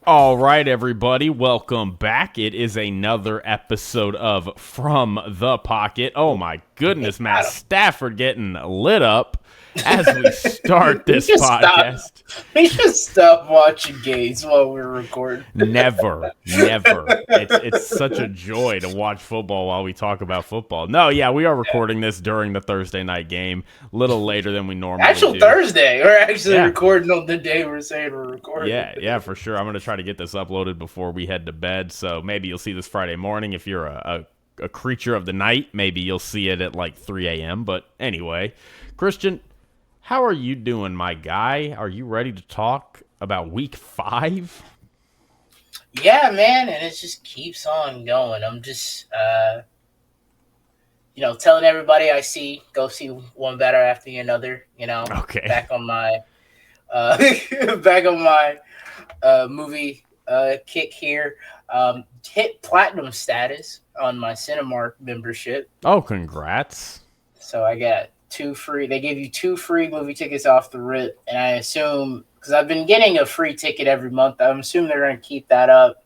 All right, everybody, welcome back. It is another episode of From the Pocket. Oh my goodness, Matt Adam. Stafford getting lit up as we start we this should stop. podcast. We should stop watching games while we're recording. Never, never. It's such a joy to watch football while we talk about football. No, yeah, we are recording this during the Thursday night game, a little later than we normally Actual do. Thursday. We're actually Yeah. recording on the day we're saying we're recording. Yeah, for sure. I'm going to try to get this uploaded before we head to bed. So maybe you'll see this Friday morning. If you're a creature of the night, maybe you'll see it at like 3 a.m. But anyway, Christian, how are you doing, my guy? Are you ready to talk about week 5? Yeah, man, and it just keeps on going. I'm just, telling everybody I see, go see one better after another. Okay. Back on my, back on my movie kick here. Hit platinum status on my Cinemark membership. Oh, congrats. So I got 2 free. They gave you 2 free movie tickets off the rip, and I assume because I've been getting a free ticket every month, I'm assuming they're going to keep that up,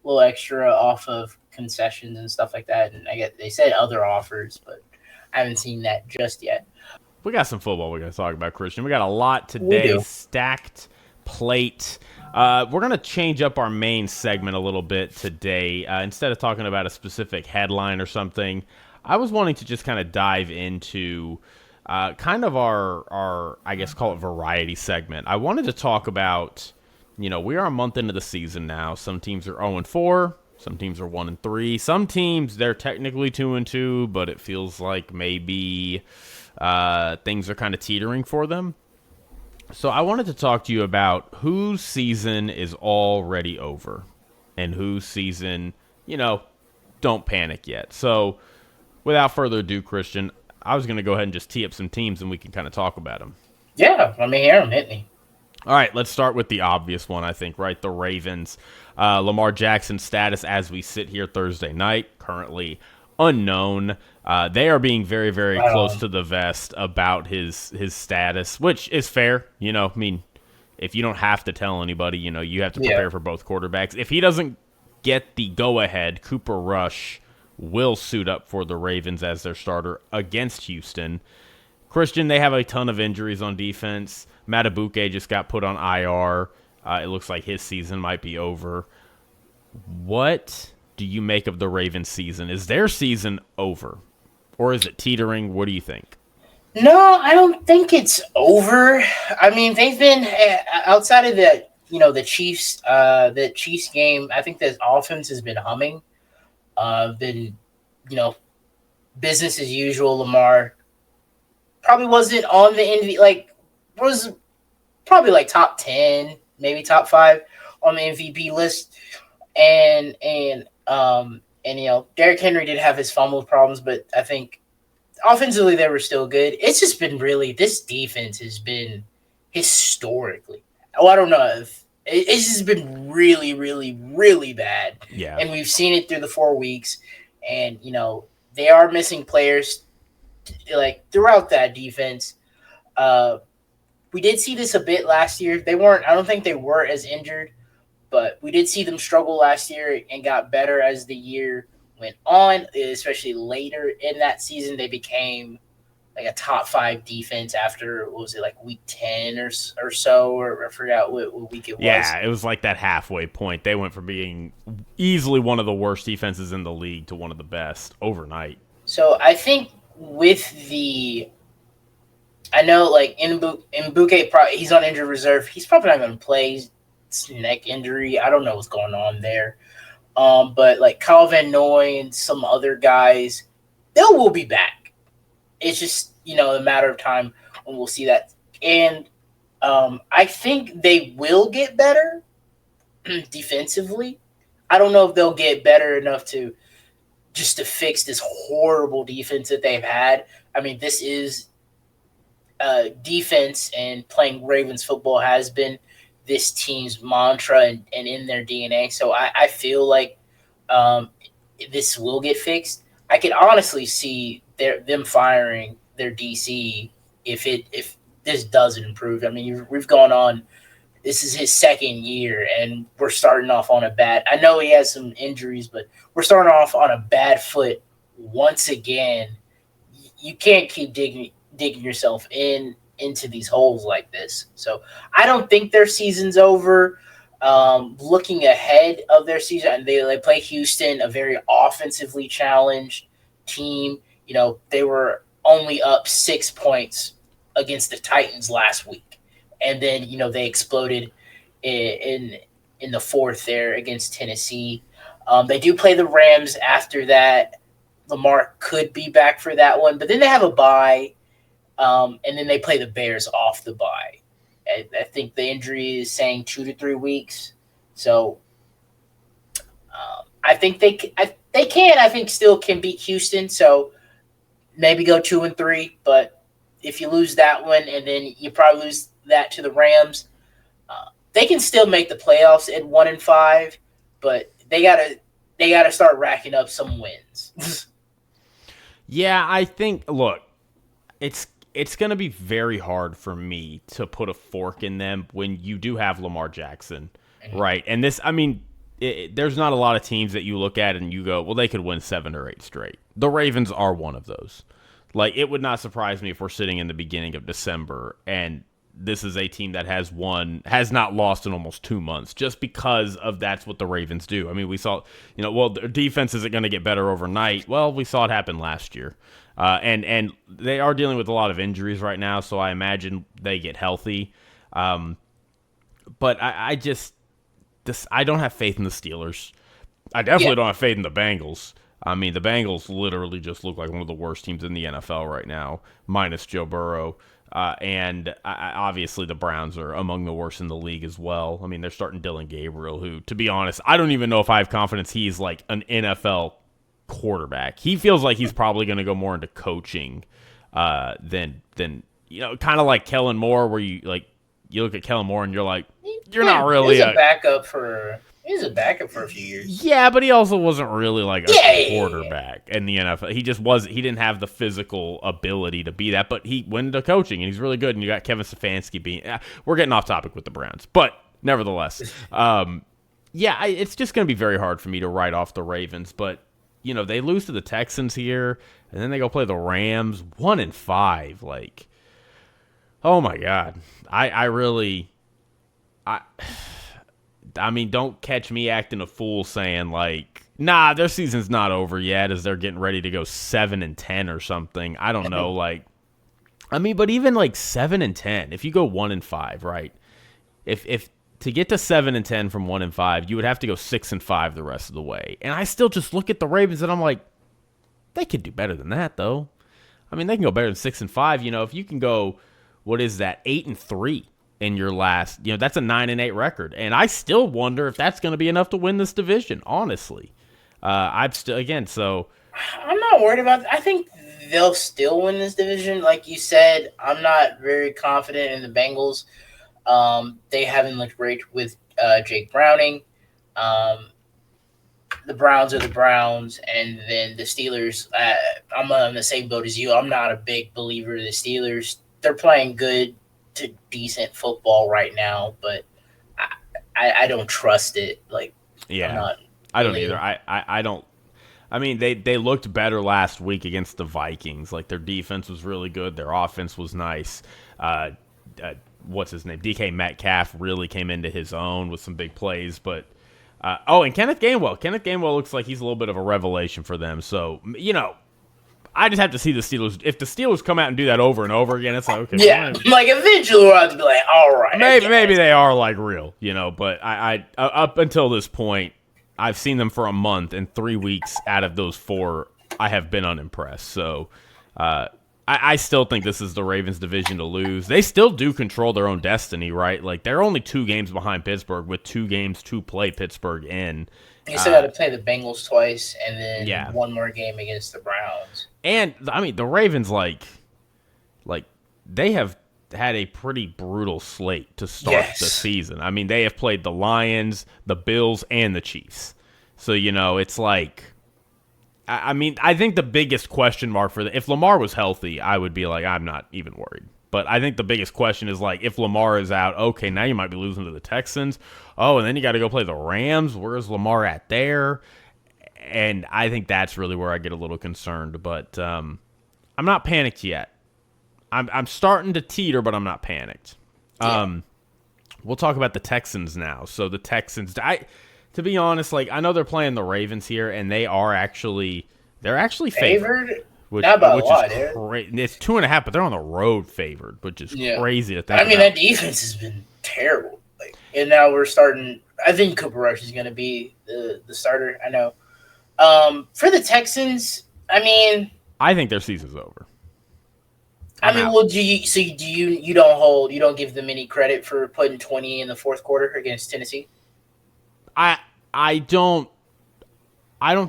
a little extra off of concessions and stuff like that. And they said other offers, but I haven't seen that just yet. We got some football we got to talk about, Christian. We got a lot We today. do. Stacked plate. We're going to change up our main segment a little bit today. Instead of talking about a specific headline or something, I was wanting to just kind of dive into kind of our, I guess, call it variety segment. I wanted to talk about, we are a month into the season now. Some teams are 0-4. Some teams are 1-3. Some teams, they're technically 2-2, but it feels like maybe things are kind of teetering for them. So I wanted to talk to you about whose season is already over and whose season, don't panic yet. So without further ado, Christian, I was going to go ahead and just tee up some teams and we can kind of talk about them. Yeah, let me hear them. Hit me. All right, let's start with the obvious one, I think, right? The Ravens. Lamar Jackson's status as we sit here Thursday night, currently unknown. They are being very, very close to the vest about his status, which is fair. If you don't have to tell anybody, you have to prepare for both quarterbacks. If he doesn't get the go-ahead, Cooper Rush will suit up for the Ravens as their starter against Houston. Christian, they have a ton of injuries on defense. Matabuke just got put on IR. It looks like his season might be over. What do you make of the Ravens season? Is their season over? Or is it teetering? What do you think? No, I don't think it's over. I mean, they've been outside of the Chiefs game. I think the offense has been humming. Been, business as usual. Lamar probably wasn't on the MVP. Was probably top 10, maybe top 5 on the MVP list. And Derrick Henry did have his fumble problems, but I think offensively they were still good. It's just been this defense has been historically. I don't know if it's just been really, really, really bad. Yeah. And we've seen it through the 4 weeks. And, they are missing players throughout that defense. We did see this a bit last year. I don't think they were as injured, but we did see them struggle last year and got better as the year went on, especially later in that season. They became a top 5 defense after, week 10 or so, or I forgot what week it was. Yeah, it was that halfway point. They went from being easily one of the worst defenses in the league to one of the best overnight. So I think with I know Mbuke, he's on injured reserve. He's probably not going to play. It's neck injury. I don't know what's going on there. But Kyle Van Noy and some other guys, they will be back. It's just, a matter of time when we'll see that. And I think they will get better defensively. I don't know if they'll get better enough to fix this horrible defense that they've had. I mean, this is defense, and playing Ravens football has been this team's mantra and in their DNA. So I feel like this will get fixed. I could honestly see them firing their DC if this doesn't improve. I mean, we've gone on This is his second year, and we're starting off on a bad. I know he has some injuries, but we're starting off on a bad foot once again. You can't keep digging yourself into these holes like this. So I don't think their season's over. Looking ahead of their season, they play Houston, a very offensively challenged team. They were only up 6 points against the Titans last week, and then they exploded in the fourth there against Tennessee. They do play the Rams after that. Lamar could be back for that one, but then they have a bye, and then they play the Bears off the bye. I think the injury is saying 2 to 3 weeks, so I think they can. I think still can beat Houston, so maybe go 2-3. But if you lose that one, and then you probably lose that to the Rams, they can still make the playoffs at 1-5. But they gotta start racking up some wins. Yeah, I think. Look, it's going to be very hard for me to put a fork in them when you do have Lamar Jackson, right? And this, I mean, there's not a lot of teams that you look at and you go, well, they could win 7 or 8 straight. The Ravens are one of those. Like, it would not surprise me if we're sitting in the beginning of December and this is a team that has not lost in almost 2 months just because of that's what the Ravens do. I mean, we saw, well, their defense isn't going to get better overnight. Well, we saw it happen last year. And they are dealing with a lot of injuries right now, so I imagine they get healthy. But I don't have faith in the Steelers. I definitely don't have faith in the Bengals. I mean, the Bengals literally just look like one of the worst teams in the NFL right now, minus Joe Burrow. And obviously the Browns are among the worst in the league as well. I mean, they're starting Dylan Gabriel, who, to be honest, I don't even know if I have confidence he's like an NFL quarterback. He feels like he's probably going to go more into coaching than kind of like Kellen Moore, where you look at Kellen Moore and you're like, you're not really he's a backup for a few years. Yeah, but he also wasn't really like a quarterback in the NFL. He just was. He didn't have the physical ability to be that, but he went into coaching and he's really good. And you got Kevin Stefanski being. We're getting off topic with the Browns, but nevertheless, it's just going to be very hard for me to write off the Ravens. But they lose to the Texans here, and then they go play the Rams, 1-5. Like, oh my God, I mean, don't catch me acting a fool saying, like, nah, their season's not over yet as they're getting ready to go 7-10 or something. I don't know. Like, I mean, but even like 7-10, if you go 1-5, right? If to get to 7-10 from 1-5, you would have to go 6-5 the rest of the way. And I still just look at the Ravens and I'm like, they could do better than that, though. I mean, they can go better than 6-5. If you can go, what is that, 8-3. In your last, that's a 9-8 record, and I still wonder if that's going to be enough to win this division. Honestly, I'm still so I'm not worried about that. I think they'll still win this division, like you said. I'm not very confident in the Bengals. They haven't looked great with Jake Browning. The Browns are the Browns, and then the Steelers. I'm on the same boat as you. I'm not a big believer of the Steelers. They're playing good to decent football right now, but I don't trust it. Like, yeah, I don't either. I don't. I mean, they looked better last week against the Vikings. Like, their defense was really good. Their offense was nice. What's his name? DK Metcalf really came into his own with some big plays. But and Kenneth Gainwell. Kenneth Gainwell looks like he's a little bit of a revelation for them. So I just have to see the Steelers. If the Steelers come out and do that over and over again, it's like, okay. Yeah, like eventually we'll have to be like, all right. Maybe they are like real, But I up until this point, I've seen them for a month, and 3 weeks out of those 4, I have been unimpressed. So I still think this is the Ravens' division to lose. They still do control their own destiny, right? Like, they're only 2 games behind Pittsburgh with 2 games to play Pittsburgh in. You still got to play the Bengals twice, and then one more game against the Browns. And I mean, the Ravens, like they have had a pretty brutal slate to start the season. I mean, they have played the Lions, the Bills, and the Chiefs. So it's like, I mean, I think the biggest question mark if Lamar was healthy, I would be like, I'm not even worried. But I think the biggest question is like, if Lamar is out, okay, now you might be losing to the Texans. Oh, and then you got to go play the Rams. Where's Lamar at there? And I think that's really where I get a little concerned. But I'm not panicked yet. I'm starting to teeter, but I'm not panicked. Yeah. We'll talk about the Texans now. So the Texans, to be honest, like I know they're playing the Ravens here, and they're actually favored, Favored? Not by a which lot, is crazy. It's 2.5, but they're on the road favored, which is yeah. crazy to think. I mean, about. that defense has been terrible. Like, and now we're starting. I think Cooper Rush is going to be the starter. I know. For the Texans, I mean, I think their season's over. Well, do you don't give them any credit for putting 20 in the fourth quarter against Tennessee? I don't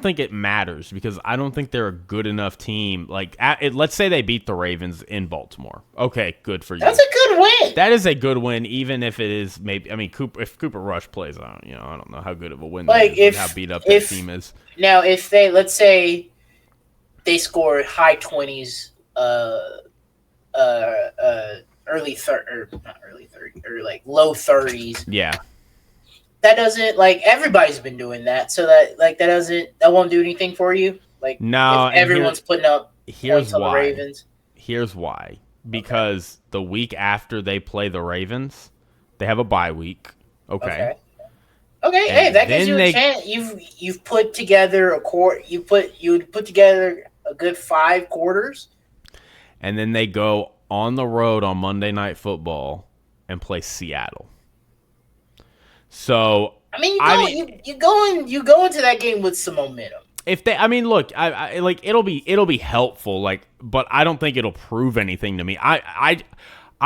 think it matters because I don't think they're a good enough team. Like, let's say they beat the Ravens in Baltimore. Okay, good for you. That's a good win. That is a good win, even if it is maybe. I mean, if Cooper Rush plays, I don't know how good of a win like that is, how beat up that team is. Now, if let's say they score high 20s, early third, or not early 30, or like low 30s. Yeah. That doesn't like everybody's been doing that, so that won't do anything for you. Like no, if everyone's putting up here's points on why. the Ravens. Here's why. Because the week after they play the Ravens, they have a bye week. Okay. Hey, that gives you a chance. You've put together you would put together a good 5 quarters. And then they go on the road on Monday Night Football and play Seattle. So you go into that game with some momentum. If they, look, I like it'll be helpful, like, but I don't think it'll prove anything to me. I'm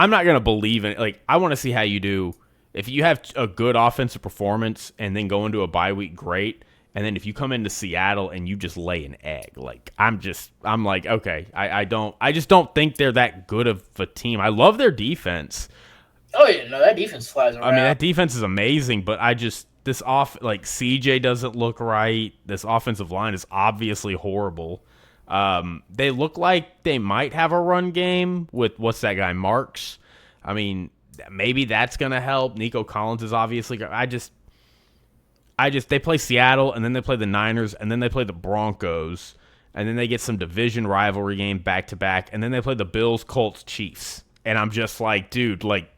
not gonna believe in it. Like, I want to see how you do if you have a good offensive performance and then go into a bye week, great. And then if you come into Seattle and you just lay an egg, like I'm like, okay, I just don't think they're that good of a team. I love their defense. Oh yeah, no, that defense flies around. I mean, that defense is amazing, but CJ doesn't look right. This offensive line is obviously horrible. They look like they might have a run game with what's that guy Marks. I mean, maybe that's gonna help. Nico Collins is obviously. They play Seattle and then they play the Niners and then they play the Broncos and then they get some division rivalry game back to back and then they play the Bills, Colts, Chiefs. And I'm just like, dude, like.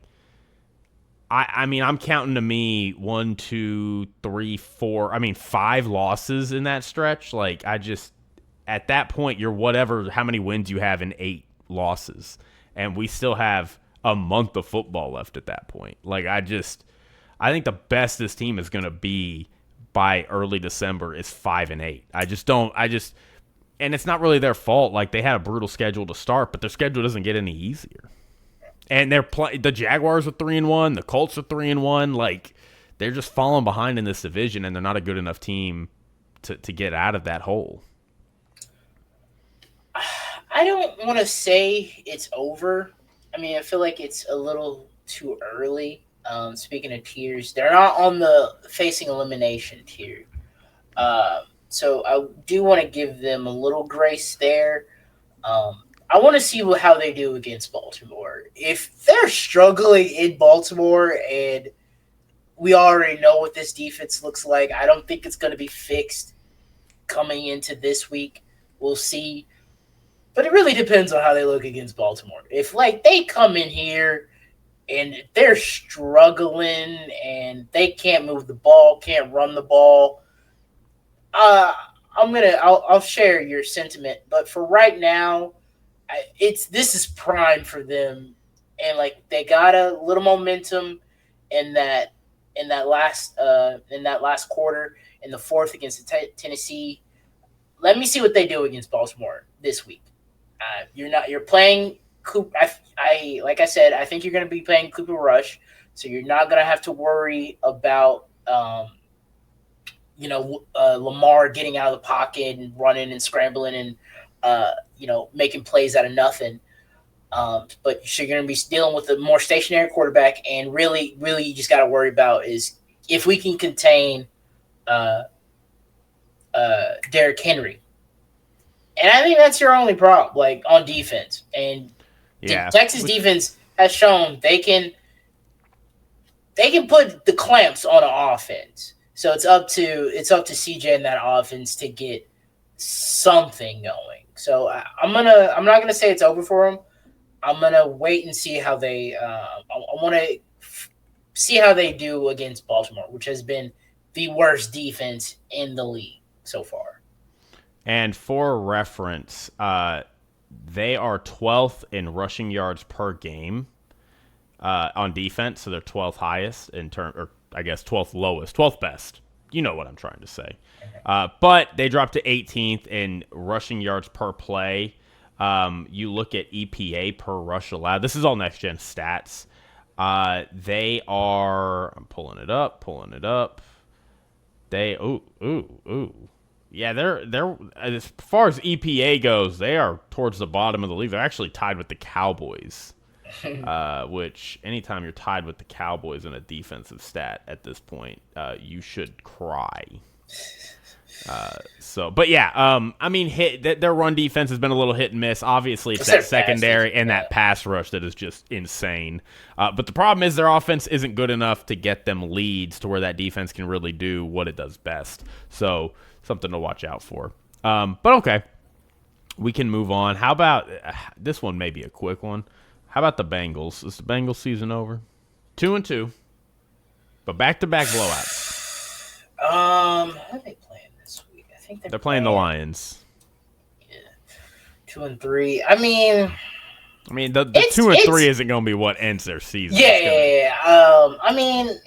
I'm counting to me 1, 2, 3, 4. 5 losses in that stretch. Like, at that point, you're how many wins you have in 8 losses. And we still have a month of football left at that point. Like, I think the best this team is going to be by early December is 5-8. And it's not really their fault. Like, they had a brutal schedule to start, but their schedule doesn't get any easier. And the Jaguars are 3-1, the Colts are 3-1. Like, they're just falling behind in this division, and they're not a good enough team to get out of that hole. I don't want to say it's over. I feel like it's a little too early. Speaking of tiers, they're not on the facing elimination tier. So I do want to give them a little grace there. I want to see how they do against Baltimore. If they're struggling in Baltimore and we already know what this defense looks like, I don't think it's going to be fixed coming into this week. We'll see. But it really depends on how they look against Baltimore. If, they come in here and they're struggling and they can't move the ball, can't run the ball, I'll share your sentiment. But for right now, this is prime for them, and they got a little momentum in that last quarter in the fourth against Tennessee. Let me see what they do against Baltimore this week. You're playing Cooper. Like I said, I think you're going to be playing Cooper Rush, so you're not going to have to worry about Lamar getting out of the pocket and running and scrambling and making plays out of nothing. But you're going to be dealing with a more stationary quarterback, and really, really, you just got to worry about is if we can contain Derrick Henry. And I think that's your only problem, on defense. And Yeah. Texas defense has shown they can put the clamps on an offense. So it's up to CJ and that offense to get something going. So I'm not gonna say it's over for them. I'm gonna wait and see how they. I want to see how they do against Baltimore, which has been the worst defense in the league so far. And for reference, they are 12th in rushing yards per game on defense, so they're 12th highest in term, or I guess 12th lowest, 12th best. You know what I'm trying to say. But they dropped to 18th in rushing yards per play. You look at EPA per rush allowed. This is all next gen stats. They are. I'm pulling it up. They yeah, they're as far as EPA goes, they are towards the bottom of the league. They're actually tied with the Cowboys. Which anytime you're tied with the Cowboys in a defensive stat at this point, you should cry. But yeah, I mean, their run defense has been a little hit and miss. Obviously, it's that secondary and that pass rush that is just insane. But the problem is their offense isn't good enough to get them leads to where that defense can really do what it does best. So something to watch out for. But okay, we can move on. How about this one? Maybe a quick one. How about the Bengals? Is the Bengals season over? 2-2, but back-to-back blowouts. Who are they playing this week? I think they're playing the Lions. Yeah, 2-3. I mean, the 2-3 isn't going to be what ends their season. Yeah. I mean,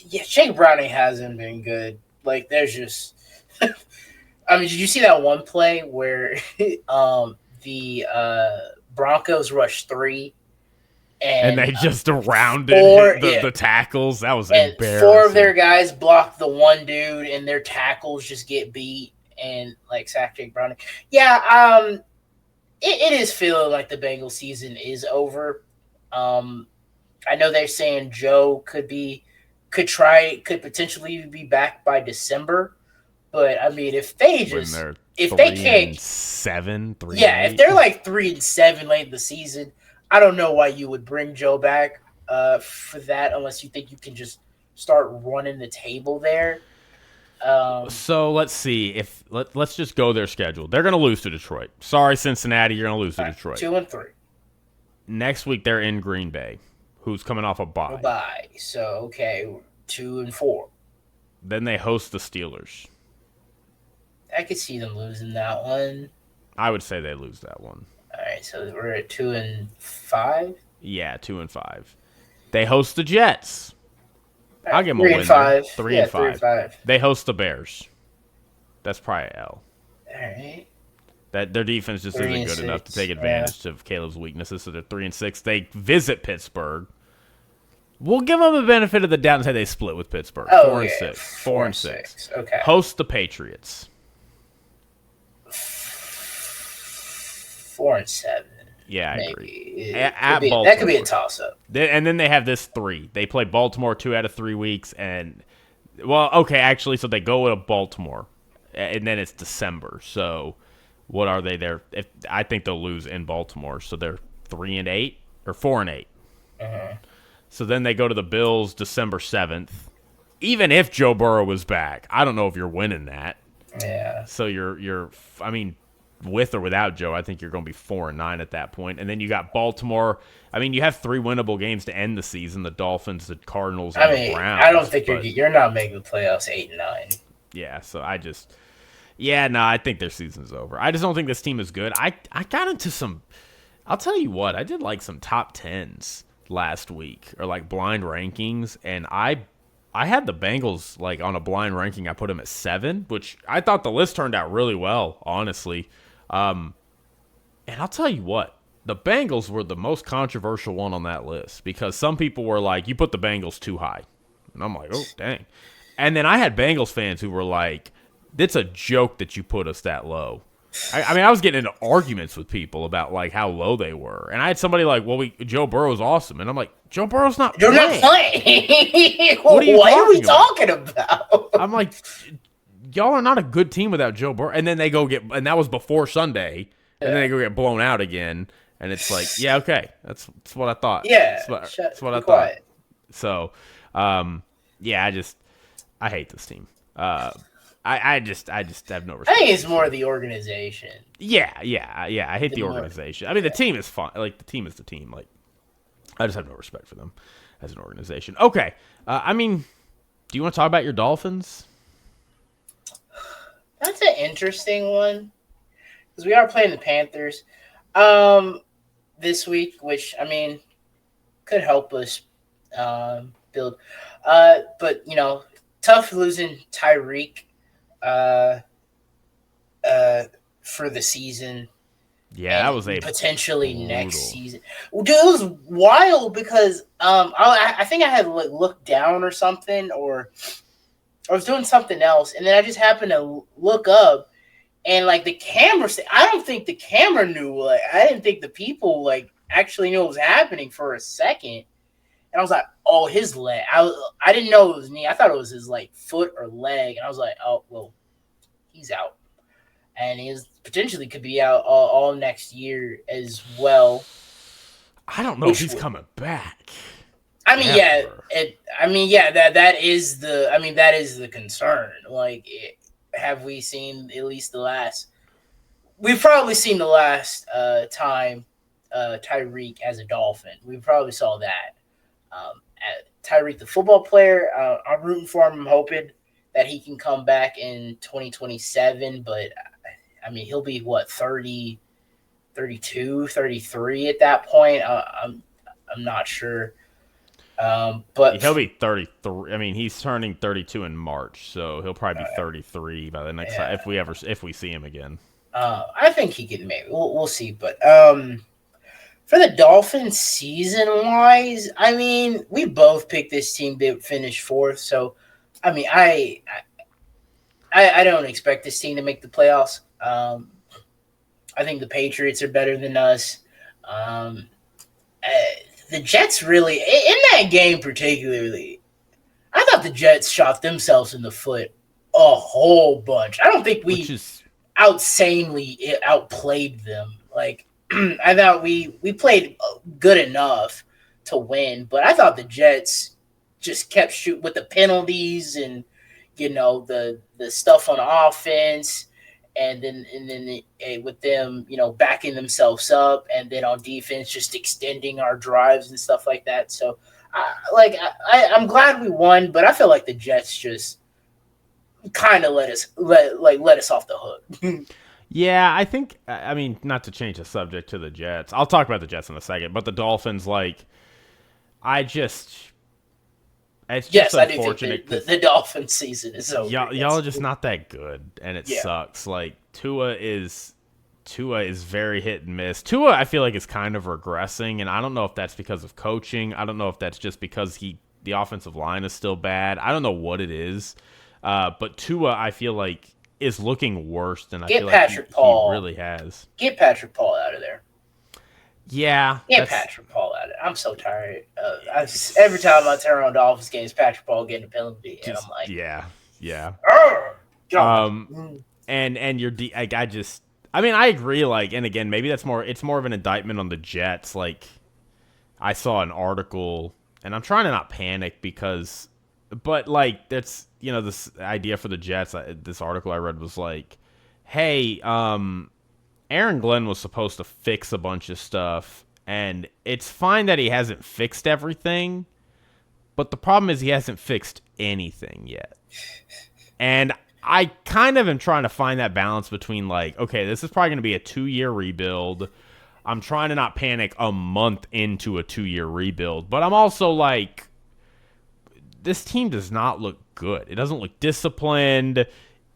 Jake Browning hasn't been good. Like, there's just. I mean, did you see that one play where the Broncos rushed 3, and they just rounded the tackles? That was embarrassing. 4 of their guys blocked the one dude, and their tackles just get beat and like sack Jake Browning. Yeah, it is feeling like the Bengals season is over. I know they're saying Joe could potentially be back by December, but I mean, if they can't 7, 3, if they're like 3-7 late in the season, I don't know why you would bring Joe back for that unless you think you can just start running the table there. So let's see let's just go their schedule. They're going to lose to Detroit. Sorry, Cincinnati, you're going to lose to Detroit. 2-3. Next week they're in Green Bay, who's coming off a bye. So okay, 2-4. Then they host the Steelers. I could see them losing that one. I would say they lose that one. All right, so we're at 2-5. Yeah, 2-5. They host the Jets. Right, I'll give them a win. 3-5. 3-5. They host the Bears. That's probably an L. All right. That their defense just isn't good enough to take advantage of Caleb's weaknesses, so they're 3-6. They visit Pittsburgh. We'll give them the benefit of the doubt and say they split with Pittsburgh. 4-6. 4-6. Okay. Host the Patriots. 4-7. Yeah, I agree. That could be a toss-up. And then they have this 3. They play Baltimore 2 out of 3 weeks, and so they go to Baltimore, and then it's December. So what are they there? I think they'll lose in Baltimore, so they're 3-8 or 4-8. Uh-huh. So then they go to the Bills December 7th. Even if Joe Burrow was back, I don't know if you're winning that. Yeah. So you're with or without Joe, I think you're going to be 4-9 at that point. And then you got Baltimore. I mean, you have 3 winnable games to end the season: the Dolphins, the Cardinals, and the Browns. I don't think you're not making the playoffs 8-9. Yeah, so I think their season's over. I just don't think this team is good. I got into some. I'll tell you what, I did like some top 10s last week, or like blind rankings, and I had the Bengals like on a blind ranking. I put them at 7, which I thought the list turned out really well, honestly. And I'll tell you what, the Bengals were the most controversial one on that list, because some people were like, you put the Bengals too high. And I'm like, oh, dang. And then I had Bengals fans who were like, it's a joke that you put us that low. I mean, I was getting into arguments with people about like how low they were. And I had somebody like, well, Joe Burrow's awesome. And I'm like, Joe Burrow's not playing. You're not playing. What are we talking about? I'm like, y'all are not a good team without Joe Burrow. And then they go and that was before Sunday, and then they go get blown out again. And it's like, yeah, okay, that's what I thought. Yeah, That's what be I thought. quiet. So, yeah, I hate this team. I just have no I respect think for it's this more team. the organization. Yeah. I hate The the more, organization. I mean, the team is fun. Like the team is the team. Like I just have no respect for them as an organization. Okay. I mean, do you want to talk about your Dolphins? that's an interesting one because we are playing the Panthers um, this week, which I mean could help us build. But tough losing Tyreek uh, uh, for the season Yeah, that and was a potentially next brutal. season. Dude, it was wild because I think I had like looked down or something, or I was doing something else, and then I just happened to look up, and like the camera, I don't think the camera knew. Like I didn't think the people like actually knew what was happening for a second, and I was like, oh, his leg. I didn't know it was knee. I thought it was his like foot or leg, and I was like, oh well, he's out, and he is potentially could be out all next year as well. I don't know if Which he's coming back I mean, yeah, ever. that is the concern. Like, have we seen at least the last? We've probably seen the last time Tyreek as a Dolphin. We probably saw that. Tyreek, the football player, I'm rooting for him. I'm hoping that he can come back in 2027. But I mean, he'll be what 30, 32, 33 at that point. I'm not sure. But He'll be 33. I mean, he's turning 32 in March, so he'll probably be 33 by the next time yeah, if we see him again. I think he can maybe. We'll see. But for the Dolphins season wise, I mean, we both picked this team to finish fourth. So, I mean, I don't expect this team to make the playoffs. I think the Patriots are better than us. Um, uh, the Jets really in that game particularly. I thought the Jets shot themselves in the foot a whole bunch. I don't think Which we is outsanely outplayed them. Like I thought we played good enough to win, but I thought the Jets just kept shooting with the penalties and the stuff on offense, and then with them backing themselves up, and then on defense just extending our drives and stuff like that. So I'm glad we won, but I feel like the Jets just kind of let us off the hook. yeah. I think I mean not to change the subject to the Jets. I'll talk about the Jets in a second, but the Dolphins, like I just it's just Yes, I do think unfortunate because the Dolphin season is over. y'all Yes. are just not that good, and it Yeah. sucks. Like Tua is very hit and miss. Tua, I feel like, is kind of regressing, and I don't know if that's because of coaching. I don't know if that's just because the offensive line is still bad. I don't know what it is, but Tua, I feel like, is looking worse than I Get feel like Patrick he Paul. really has. Get Patrick Paul out of there. Yeah, Get that's Patrick Paul out of there. I'm so tired. Every time I turn on Dolphins games, Patrick Paul getting a penalty, and I'm just like, yeah. "Arr, get off Um, my-" and I just I mean I agree. Like, and again, maybe it's more of an indictment on the Jets. Like, I saw an article, and I'm trying to not panic because, but like that's this idea for the Jets. This article I read was like, hey, Aaron Glenn was supposed to fix a bunch of stuff, and it's fine that he hasn't fixed everything, but the problem is he hasn't fixed anything yet. And I kind of am trying to find that balance between like, okay, this is probably going to be a 2-year rebuild. I'm trying to not panic a month into a 2-year rebuild, but I'm also like, this team does not look good. It doesn't look disciplined.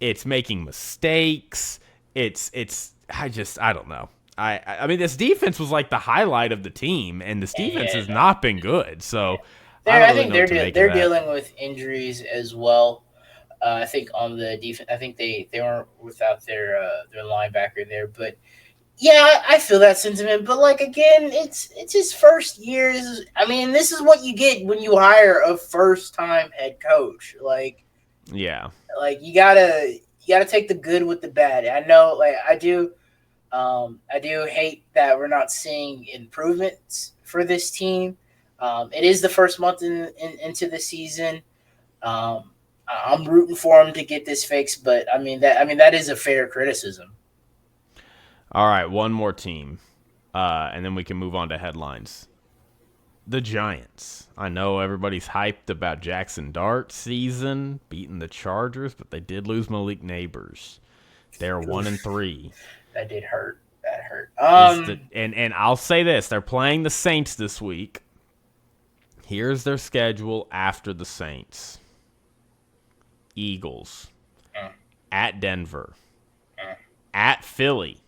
It's making mistakes. I don't know. I mean, this defense was like the highlight of the team, and this defense has And not been good. So I they're don't I really think know what to make of they're that. dealing with injuries as well. I think on the defense, I think they weren't without their linebacker there, but yeah, I feel that sentiment. But like again, it's his first year. I mean, this is what you get when you hire a first time head coach. Yeah. Like you gotta take the good with the bad. I know, like I do. I do hate that we're not seeing improvements for this team. It is the first month into the season. Um, I'm rooting for him to get this fixed, but that is a fair criticism. All right, one more team, and then we can move on to headlines. The Giants. I know everybody's hyped about Jackson Dart's season beating the Chargers, but they did lose Malik Neighbors. They're 1-3. That did hurt. That hurt. Is the and I'll say this: they're playing the Saints this week. Here's their schedule after the Saints: Eagles, at Denver, at Philly,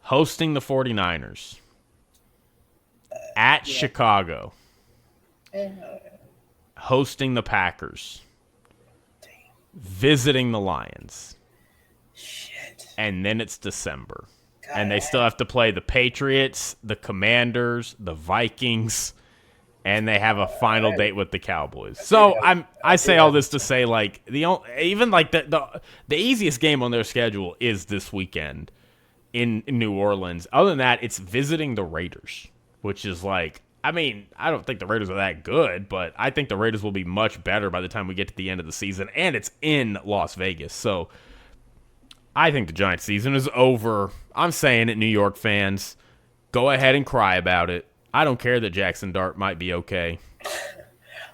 hosting the 49ers, at Chicago, hosting the Packers, visiting the Lions, Shit. and then it's December. God. And they still have to play the Patriots, the Commanders, the Vikings, and they have a final date with the Cowboys. So I say all this to say, like, the easiest game on their schedule is this weekend in New Orleans. Other than that, it's visiting the Raiders, which is like, I mean, I don't think the Raiders are that good, but I think the Raiders will be much better by the time we get to the end of the season, and it's in Las Vegas. So I think the Giants season is over. I'm saying it, New York fans. Go ahead and cry about it. I don't care that Jackson Dart might be okay.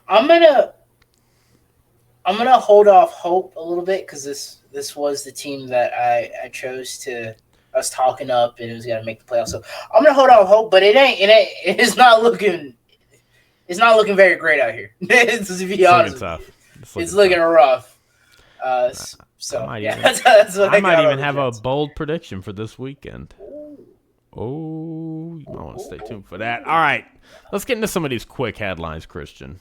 I'm gonna hold off hope a little bit because this was the team that I chose to us talking up and it was gonna make the playoffs. So I'm gonna hold off hope, but it's not looking very great out here. To be honest, tough. It's looking rough. So that's what I might even have a bold prediction for this weekend. Oh, you might want to stay tuned for that. All right, let's get into some of these quick headlines, Christian.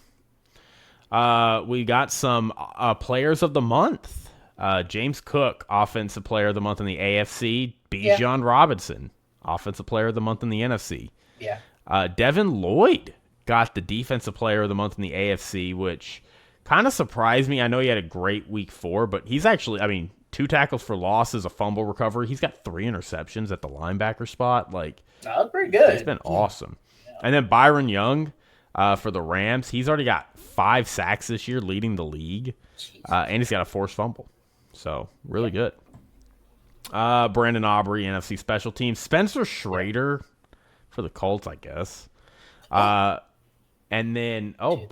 We got some players of the month. James Cook, offensive player of the month in the AFC. Bijan Robinson, offensive player of the month in the NFC. Yeah. Devin Lloyd got the defensive player of the month in the AFC, which kind of surprised me. I know he had a great week 4, but he's actually, 2 tackles for losses, a fumble recovery. He's got 3 interceptions at the linebacker spot. Like, that's pretty good. It's been awesome. Yeah. And then Byron Young for the Rams. He's already got 5 sacks this year, leading the league. And he's got a forced fumble. So, really good. Brandon Aubrey, NFC special teams. Spencer Schrader for the Colts, I guess. And then, the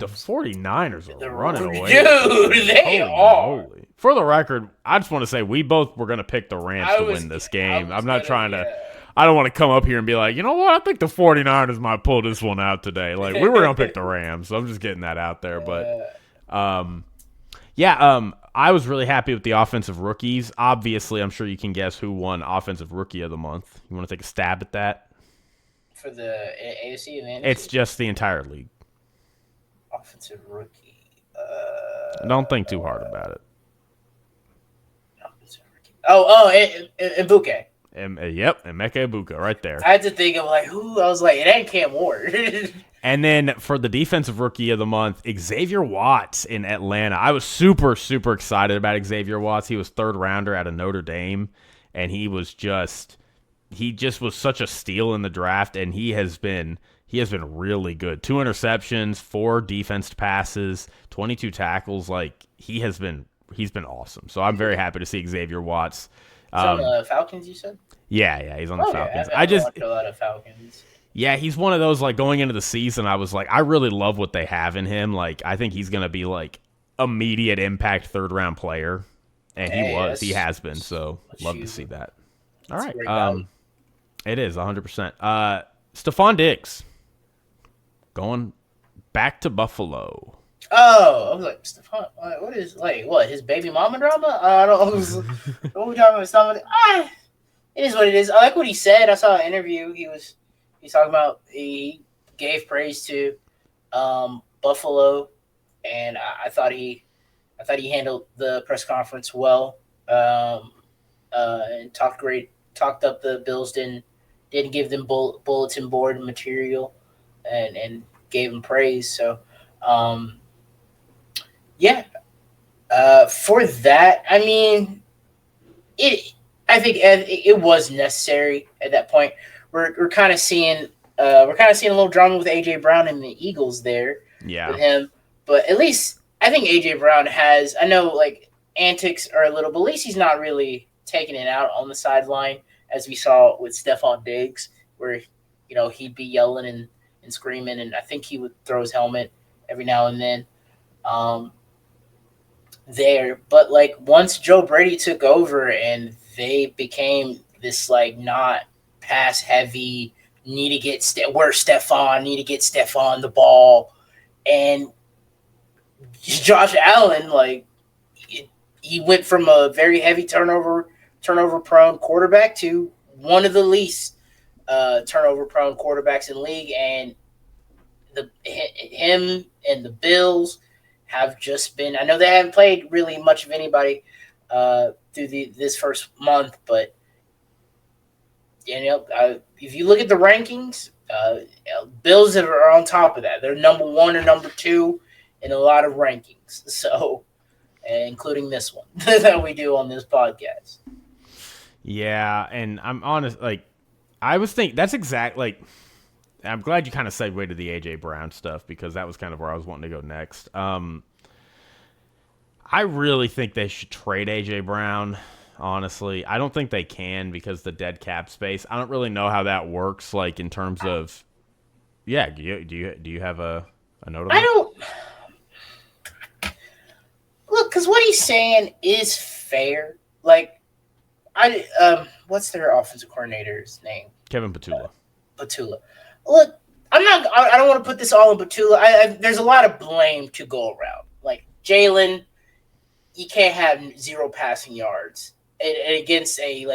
49ers are running away. Dude, they are. Holy. For the record, I just want to say we both were going to pick the Rams to win this game. I'm not trying to – I don't want to come up here and be like, you know what, I think the 49ers might pull this one out today. Like, we were going to pick the Rams, so I'm just getting that out there. But, I was really happy with the offensive rookies. Obviously, I'm sure you can guess who won Offensive Rookie of the Month. You want to take a stab at that? For the AFC and the NFC? It's just the entire league. Offensive rookie. Don't think too hard about it. Offensive rookie. Mbuke. Yep, Emeka Egbuka right there. I had to think of who. I was like, it ain't Cam Ward. And then for the defensive rookie of the month, Xavier Watts in Atlanta. I was super, super excited about Xavier Watts. He was 3rd rounder out of Notre Dame, and he just was such a steal in the draft, and he has been really good. 2 interceptions, 4 defensed passes, 22 tackles. Like, he's been awesome. So I'm very happy to see Xavier Watts. He's on the Falcons, you said? Yeah, he's on the Falcons. I watched a lot of Falcons. Yeah, he's one of those, like, going into the season, I was like, I really love what they have in him. Like, I think he's going to be, like, immediate impact 3rd-round player. And he has been, so love to see that. All right. It is, 100%. Stephon Diggs going back to Buffalo. Oh, I was like, Stephon, what, his baby mama drama? I don't know. What are we talking about? It is what it is. I like what he said. I saw an interview. He's talking about he gave praise to Buffalo, and I thought he handled the press conference well, and talked up the Bills. Didn't give them bulletin board material, and gave him praise. So, for that, I think think it was necessary at that point. We're kind of seeing a little drama with AJ Brown and the Eagles there with Yeah. him, but at least I think AJ Brown has. I know like antics are a little, but at least he's not really taking it out on the sideline as we saw with Stephon Diggs, where he'd be yelling and screaming, and I think he would throw his helmet every now and then. Um, there, but like once Joe Brady took over and they became this like not pass heavy, need to get where's Stephon, need to get Stephon the ball, and Josh Allen like he went from a very heavy turnover prone quarterback to one of the least turnover prone quarterbacks in the league, and him and the Bills have just been. I know they haven't played really much of anybody through this first month, but if you look at the rankings, Bills are on top of that. They're number one or number two in a lot of rankings. So, including this one that we do on this podcast. Yeah, and I'm honest. Like, I was thinking that's exact. Like, I'm glad you kind of segued to the AJ Brown stuff because that was kind of where I was wanting to go next. I really think they should trade AJ Brown. Honestly, I don't think they can because the dead cap space. I don't really know how that works. Like in terms of, yeah. Do you have a note on I that? don't look because what he's saying is fair. Like what's their offensive coordinator's name? Kevin Patula. Patula. Look, I don't want to put this all on Patula. There's a lot of blame to go around. Like Jalen, you can't have 0 passing yards and against a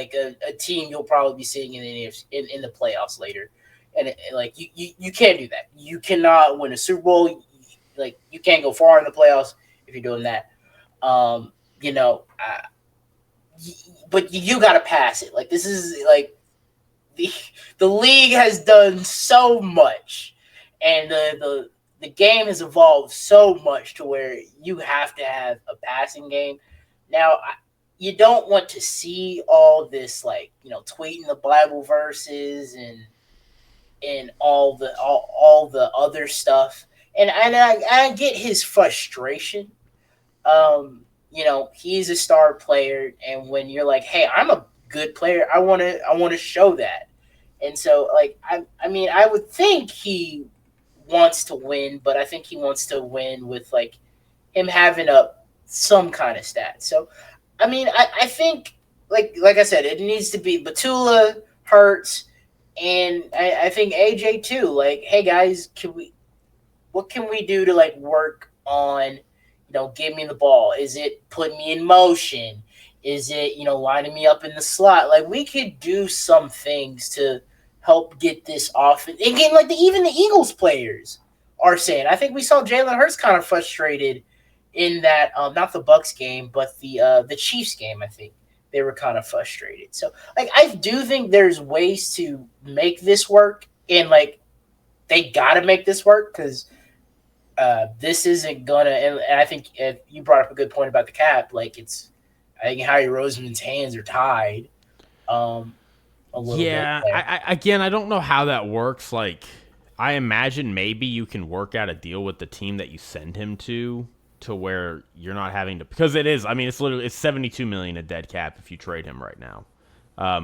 team you'll probably be seeing in the playoffs later. And like you can't do that. You cannot win a Super Bowl. Like you can't go far in the playoffs if you're doing that. But you got to pass it. Like this is like the league has done so much, and the game has evolved so much to where you have to have a passing game. Now, you don't want to see all this tweeting the Bible verses and all the other stuff. And I get his frustration. He's a star player, and when you're like, "Hey, I'm a good player. I want to show that." And so like I mean, I would think he wants to win, but I think he wants to win with like him having some kind of stat. So I mean, I think like I said, it needs to be Batula, Hurts, and I think AJ too. Like, hey guys, what can we do to like work on, give me the ball? Is it putting me in motion? Is it, lining me up in the slot? Like we could do some things to help get this off. And again, like even the Eagles players are saying, I think we saw Jalen Hurts kind of frustrated in that, not the Bucks game, but the Chiefs game. I think they were kind of frustrated. So like, I do think there's ways to make this work, and like they got to make this work because this isn't gonna. And I think you brought up a good point about the cap. Like I think Harry Roseman's hands are tied. A little bit. Yeah, I don't know how that works. Like, I imagine maybe you can work out a deal with the team that you send him to where you're not having to, because it is. I mean, it's $72 million a dead cap if you trade him right now.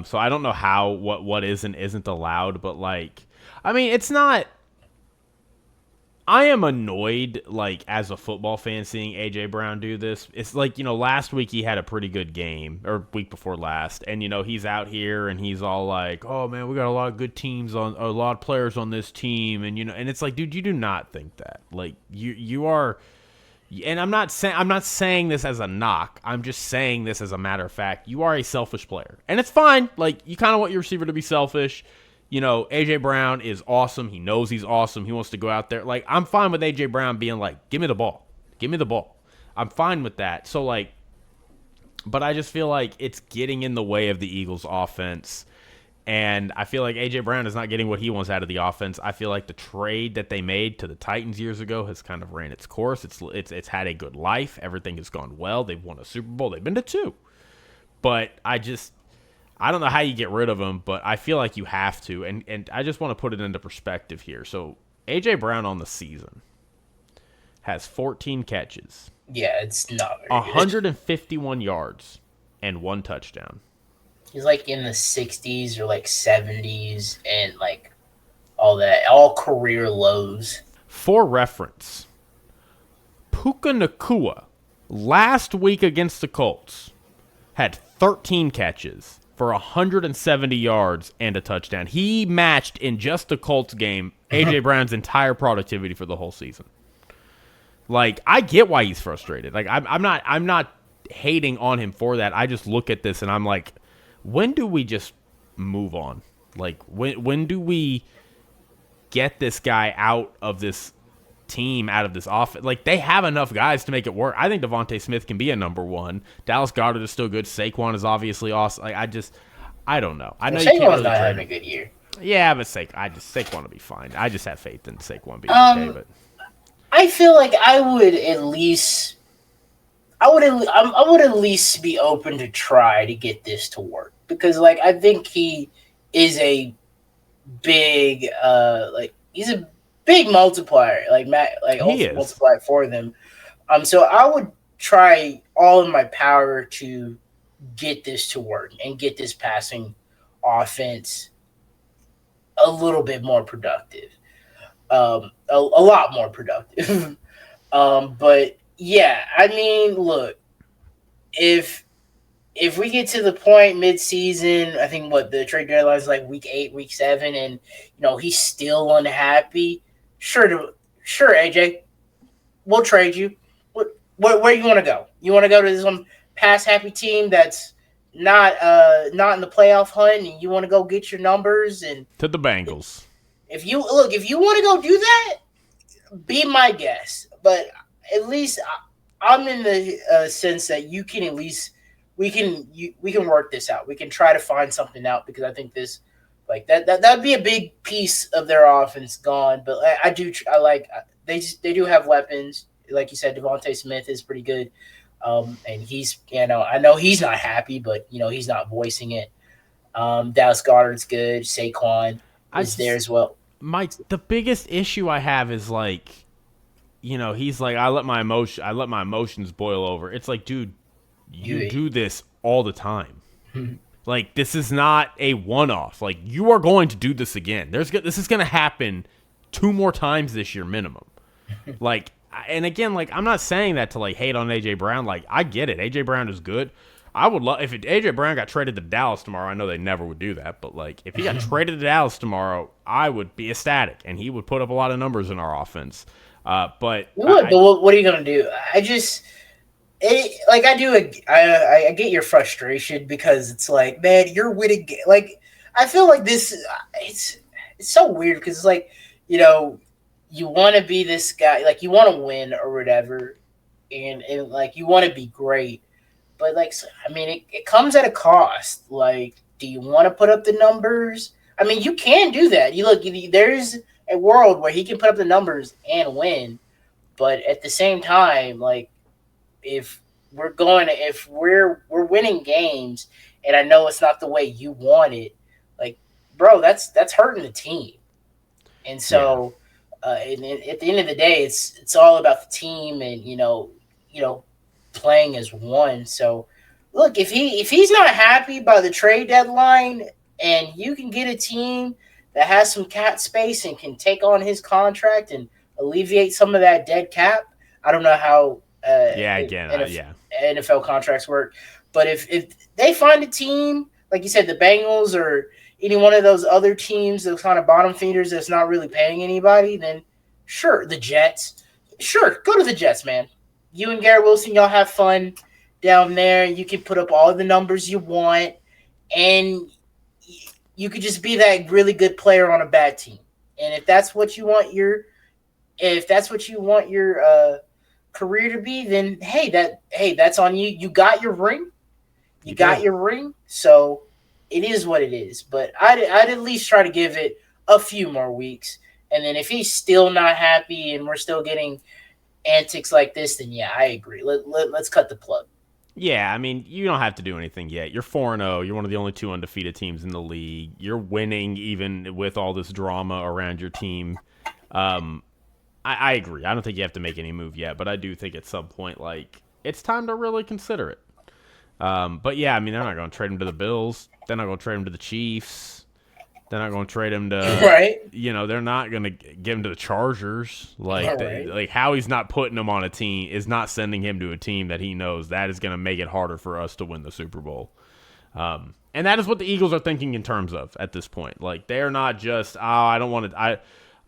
So I don't know how what is and isn't allowed, but like, I mean, it's not. I am annoyed, like, as a football fan, seeing A.J. Brown do this. It's like, last week he had a pretty good game, or week before last, and, he's out here and he's all like, oh, man, we got a lot of good teams a lot of players on this team, and, and it's like, dude, you do not think that. Like, you are, and I'm not saying this as a knock. I'm just saying this as a matter of fact. You are a selfish player, and it's fine. Like, you kind of want your receiver to be selfish. A.J. Brown is awesome. He knows he's awesome. He wants to go out there. Like, I'm fine with A.J. Brown being like, give me the ball. Give me the ball. I'm fine with that. So, like, but I just feel like it's getting in the way of the Eagles' offense. And I feel like A.J. Brown is not getting what he wants out of the offense. I feel like the trade that they made to the Titans years ago has kind of ran its course. It's had a good life. Everything has gone well. They've won a Super Bowl. They've been to 2. But I don't know how you get rid of him, but I feel like you have to. And I just want to put it into perspective here. So A.J. Brown on the season has 14 catches, Yeah, it's not very good. 151 yards, and 1 touchdown. He's like in the 60s or like 70s and like all that, all career lows. For reference, Puka Nakua last week against the Colts had 13 catches for 170 yards and a touchdown. He matched in just the Colts game A.J. Brown's entire productivity for the whole season. Like, I get why he's frustrated. Like, I'm not hating on him for that. I just look at this and I'm like, when do we just move on? Like, when do we get this guy out of this team, out of this offense? Like, they have enough guys to make it work. I think Devontae Smith can be a number one. Dallas Goedert is still good. Saquon is obviously awesome. Like, I don't know. I know you can't Saquon's really not trade having a him. good year. Yeah, but Saquon will be fine. I just have faith in Saquon being okay. But I feel like I would at least be open to try to get this to work because like I think he is a big he's a big multiplier like Matt like he also is. multiply for them. So I would try all in my power to get this to work and get this passing offense a little bit more productive. A lot more productive. But yeah, I mean, look, if we get to the point mid-season, I think what the trade deadline is like week 8, week 7, and he's still unhappy. Sure, AJ, we'll trade you. Where you want to go? You want to go to some pass happy team that's not in the playoff hunt, and you want to go get your numbers and To the Bengals. if you want to go do that, be my guest. But at least I'm in the sense that you can at least we can work this out. We can try to find something out because I think this like that'd be a big piece of their offense gone. But I like they do have weapons. Like you said, Devontae Smith is pretty good. And he's I know he's not happy, but he's not voicing it. Dallas Goddard's good. Saquon is there as well. The biggest issue I have is like, he's like, I let my emotions boil over. It's like, dude, you do this all the time. Like, this is not a one-off. Like, you are going to do this again. This is going to happen 2 more times this year minimum. Like, and again, like, I'm not saying that to like hate on AJ Brown. Like, I get it. AJ Brown is good. I would love if AJ Brown got traded to Dallas tomorrow. I know they never would do that, but like if he got traded to Dallas tomorrow, I would be ecstatic, and he would put up a lot of numbers in our offense. But what are you gonna do? I get your frustration because it's like, man, you're winning. Like, I feel like this. It's so weird because it's like, you want to be this guy, like you want to win or whatever, and like you want to be great. But like, I mean, it comes at a cost. Like, do you want to put up the numbers? I mean, you can do that. There's a world where he can put up the numbers and win. But at the same time, like, if we're winning games, and I know it's not the way you want it, like, bro, that's hurting the team. And so, and at the end of the day, it's all about the team, and playing as one. So look, if he's not happy by the trade deadline and you can get a team that has some cap space and can take on his contract and alleviate some of that dead cap, I don't know how NFL contracts work, but if they find a team like you said, the Bengals or any one of those other teams, those kind of bottom feeders that's not really paying anybody, then sure, the Jets, sure, go to the Jets, man. You and Garrett Wilson, y'all have fun down there. You can put up all the numbers you want, and you could just be that really good player on a bad team. And if that's what you want your career to be, then that's on you. You got your ring. You got your ring. So it is what it is. But I'd at least try to give it a few more weeks. And then if he's still not happy and we're still getting antics like this, then yeah, I agree. Let's cut the plug. Yeah, I mean, you don't have to do anything yet. You're 4-0. You're one of the only two undefeated teams in the league. You're winning even with all this drama around your team. Um, I agree. I don't think you have to make any move yet, but I do think at some point, like, it's time to really consider it. But yeah, I mean, they're not going to trade him to the Bills. They're not going to trade him to the Chiefs. They're not going to trade him to, Right. they're not going to give him to the Chargers. All Like, right. like how he's not putting him on a team is not sending him to a team that he knows that is going to make it harder for us to win the Super Bowl. And that is what the Eagles are thinking in terms of at this point. Like, they're not just, I don't want to,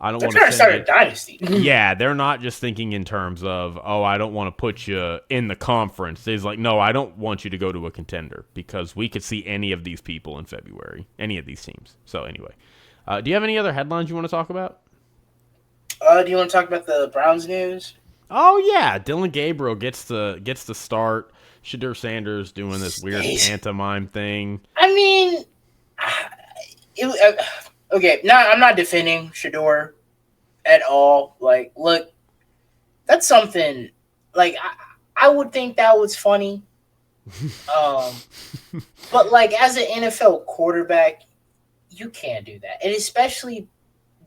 I don't They're want to trying to send start a it. dynasty. Yeah, they're not just thinking in terms of, I don't want to put you in the conference. It's like, no, I don't want you to go to a contender because we could see any of these people in February, any of these teams. So anyway, do you have any other headlines you want to talk about? Do you want to talk about the Browns news? Oh yeah, Dylan Gabriel gets the start. Shadur Sanders doing this weird He's- pantomime thing. I mean, okay. I'm not defending Shador at all. Like, look, that's something. Like, I would think that was funny. Um, but like as an NFL quarterback, you can't do that, and especially,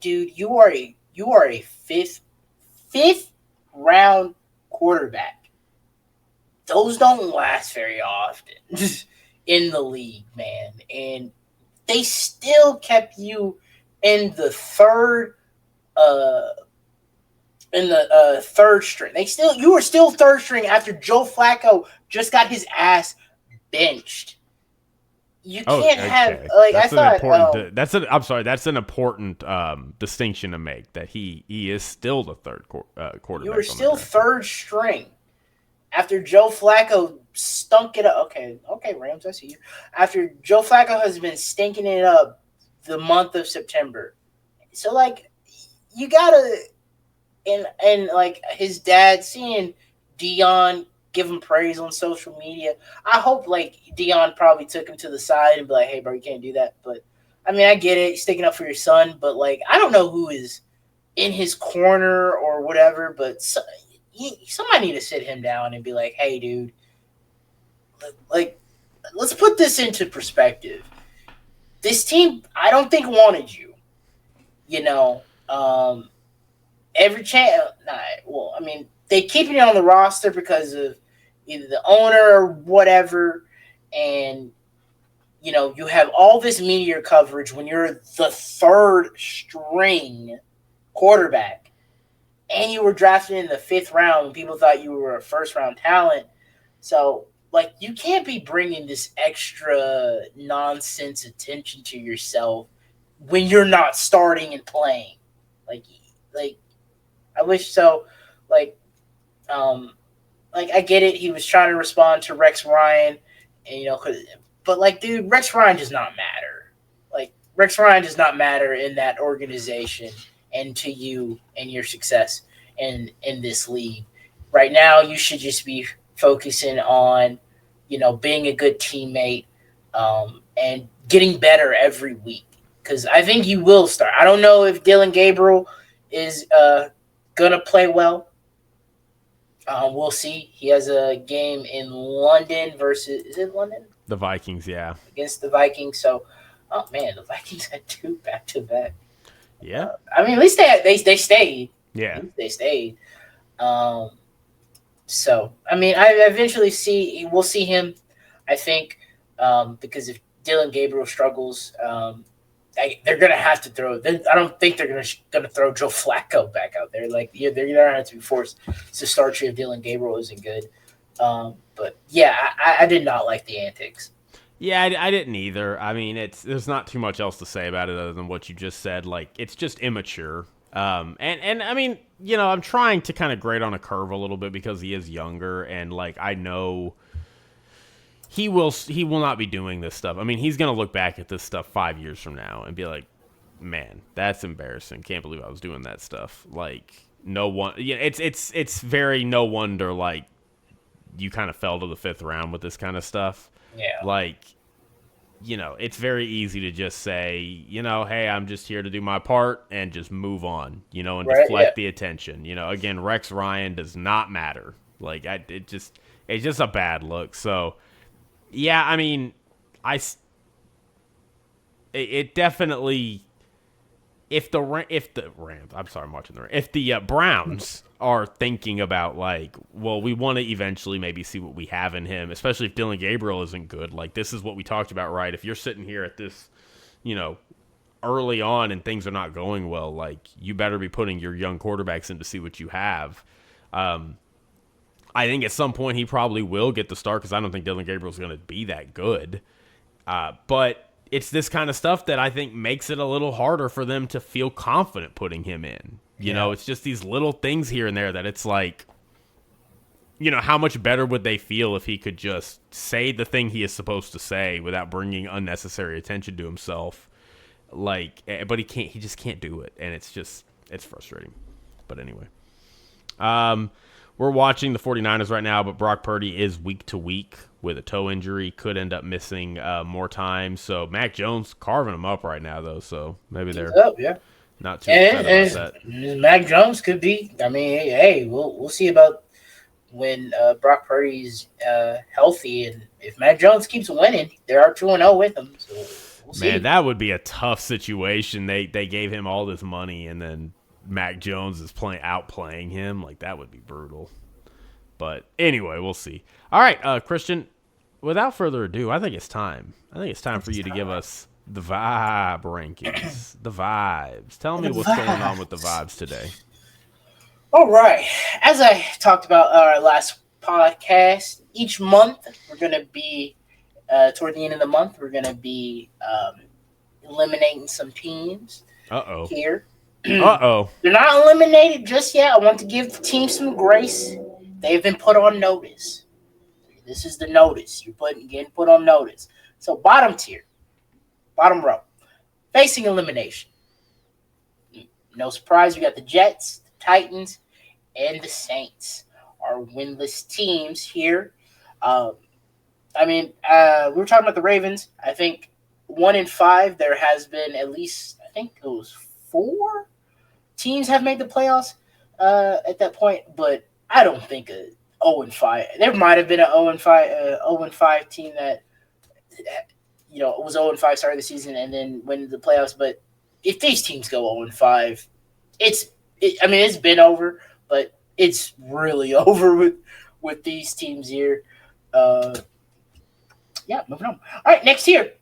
dude, you are a fifth round quarterback. Those don't last very often in the league, man, and they still kept you in the third uh third string. You were still third string after Joe Flacco just got his ass benched. You Oh, can't have okay. like That's I thought. I'm sorry. That's an important distinction to make. That he is still the third quarterback. You on were the still draft. third string after Joe Flacco stunk it up. Okay, Rams, I see you. After Joe Flacco has been stinking it up the month of September, so like you gotta and like his dad seeing Dion give him praise on social media. I hope like Dion probably took him to the side and be like, "Hey, bro, you can't do that." But I mean, I get it, sticking up for your son, but like I don't know who is in his corner or whatever, but somebody need to sit him down and be like, "Hey, dude, like let's put this into perspective. This team, I don't think wanted you. You know, every chance. Nah, well, I mean, they keeping it on the roster because of either the owner or whatever, and you have all this media coverage when you're the third string quarterback, and you were drafted in the fifth round when people thought you were a first round talent. So, like, you can't be bringing this extra nonsense attention to yourself when you're not starting and playing. Like I wish so. Like, I get it. He was trying to respond to Rex Ryan, and but like, dude, Rex Ryan does not matter. Like, Rex Ryan does not matter in that organization and to you and your success in this league. Right now, you should just be focusing on, being a good teammate, and getting better every week. Because I think you will start. I don't know if Dylan Gabriel is gonna play well. We'll see. He has a game in London versus, is it London? The Vikings, yeah, Against the Vikings. So, oh man, the Vikings had two back to back. yeah, I mean, at least they stayed. yeah. At least they stayed. So I mean, we'll see him. I think because if Dylan Gabriel struggles, they're gonna have to throw. I don't think they're gonna throw Joe Flacco back out there. Like, they're gonna have to be forced to start you if Dylan Gabriel isn't good. But yeah, I did not like the antics. Yeah, I didn't either. I mean, there's not too much else to say about it other than what you just said. Like, it's just immature. And I mean, I'm trying to kind of grade on a curve a little bit because he is younger, and like I know he will not be doing this stuff. I mean, he's gonna look back at this stuff 5 years from now and be like, man, that's embarrassing. Can't believe I was doing that stuff. Like, no one. Yeah, it's very no wonder. Like, you kind of fell to the fifth round with this kind of stuff. Yeah. Like, it's very easy to just say, hey, I'm just here to do my part and just move on, and Right, deflect yeah. the attention. Again, Rex Ryan does not matter. Like, It's just a bad look. So, yeah, I mean, I it definitely if the Rams, I'm sorry, I'm watching the if the Browns are thinking about like, well, we want to eventually maybe see what we have in him, especially if Dylan Gabriel isn't good. Like this is what we talked about, right? If you're sitting here at this, you know, early on and things are not going well, like you better be putting your young quarterbacks in to see what you have. I think at some point he probably will get the start because I don't think Dylan Gabriel's going to be that good. But it's this kind of stuff that I think makes it a little harder for them to feel confident putting him in. You know, it's just these little things here and there that it's like, you know, how much better would they feel if he could just say the thing he is supposed to say without bringing unnecessary attention to himself? Like, but he just can't do it. And it's frustrating. But anyway, we're watching the 49ers right now, but Brock Purdy is week to week with a toe injury, could end up missing more time. So Mac Jones carving him up right now, though. So maybe they're not too upset about that. Mac Jones could be. I mean, hey, we'll see about when Brock Purdy's healthy, and if Mac Jones keeps winning, they are 2-0 with him. So we'll see. Man, that would be a tough situation. They gave him all this money, and then Mac Jones is outplaying him. Like that would be brutal. But anyway, we'll see. All right, Christian, without further ado, I think it's time. For you to give us the vibe rankings, the vibes. Tell me what's going on with the vibes today. All right. As I talked about our last podcast, each month we're going to be, toward the end of the month, we're going to be eliminating some teams here. They're not eliminated just yet. I want to give the team some grace. They've been put on notice. This is the notice. You're getting put on notice. So bottom tier, bottom row, facing elimination. No surprise, we got the Jets, the Titans, and the Saints are winless teams here. We were talking about the Ravens. I think 1-5, there has been at least, I think it was 4 teams have made the playoffs at that point, but I don't think a 0-5. There might have been an 0-5 team that was 0-5 start of the season and then went into the playoffs. But if these teams go 0-5, it's been over, but it's really over with these teams here. Moving on. All right, next here.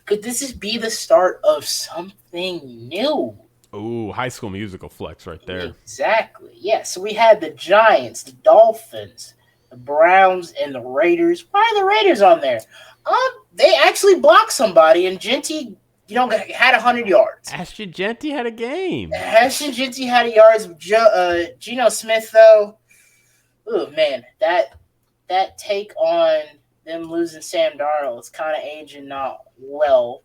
Could this be the start of something new? Ooh, High School Musical flex right there. Exactly. Yeah. So we had the Giants, the Dolphins, the Browns, and the Raiders. Why are the Raiders on there? They actually blocked somebody, and Genty, had 100 yards. Ashton Genty had a game. Ashton Genty had yards. Geno Smith, though. Oh man, that take on them losing Sam Darnold is kind of aging not well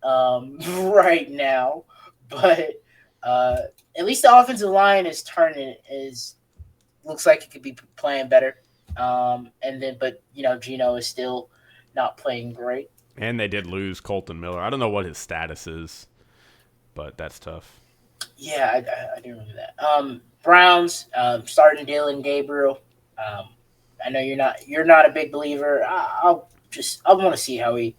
right now. But at least the offensive line is turning. Looks like it could be playing better. But Geno is still not playing great. And they did lose Colton Miller. I don't know what his status is, but that's tough. Yeah, I do remember that. Browns starting Dylan Gabriel. I know you're not a big believer. I want to see how he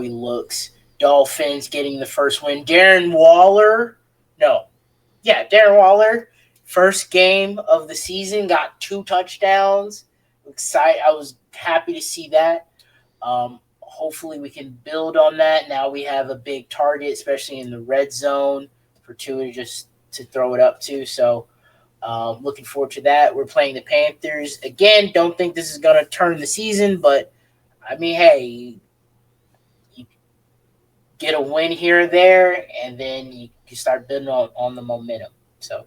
looks. Dolphins getting the first win. Darren Waller, first game of the season, got 2 touchdowns. I was happy to see that. Hopefully we can build on that. Now we have a big target, especially in the red zone, for Tua just to throw it up to. So looking forward to that. We're playing the Panthers. Again, don't think this is going to turn the season, but, I mean, hey, you get a win here or there, and then you start building on the momentum. So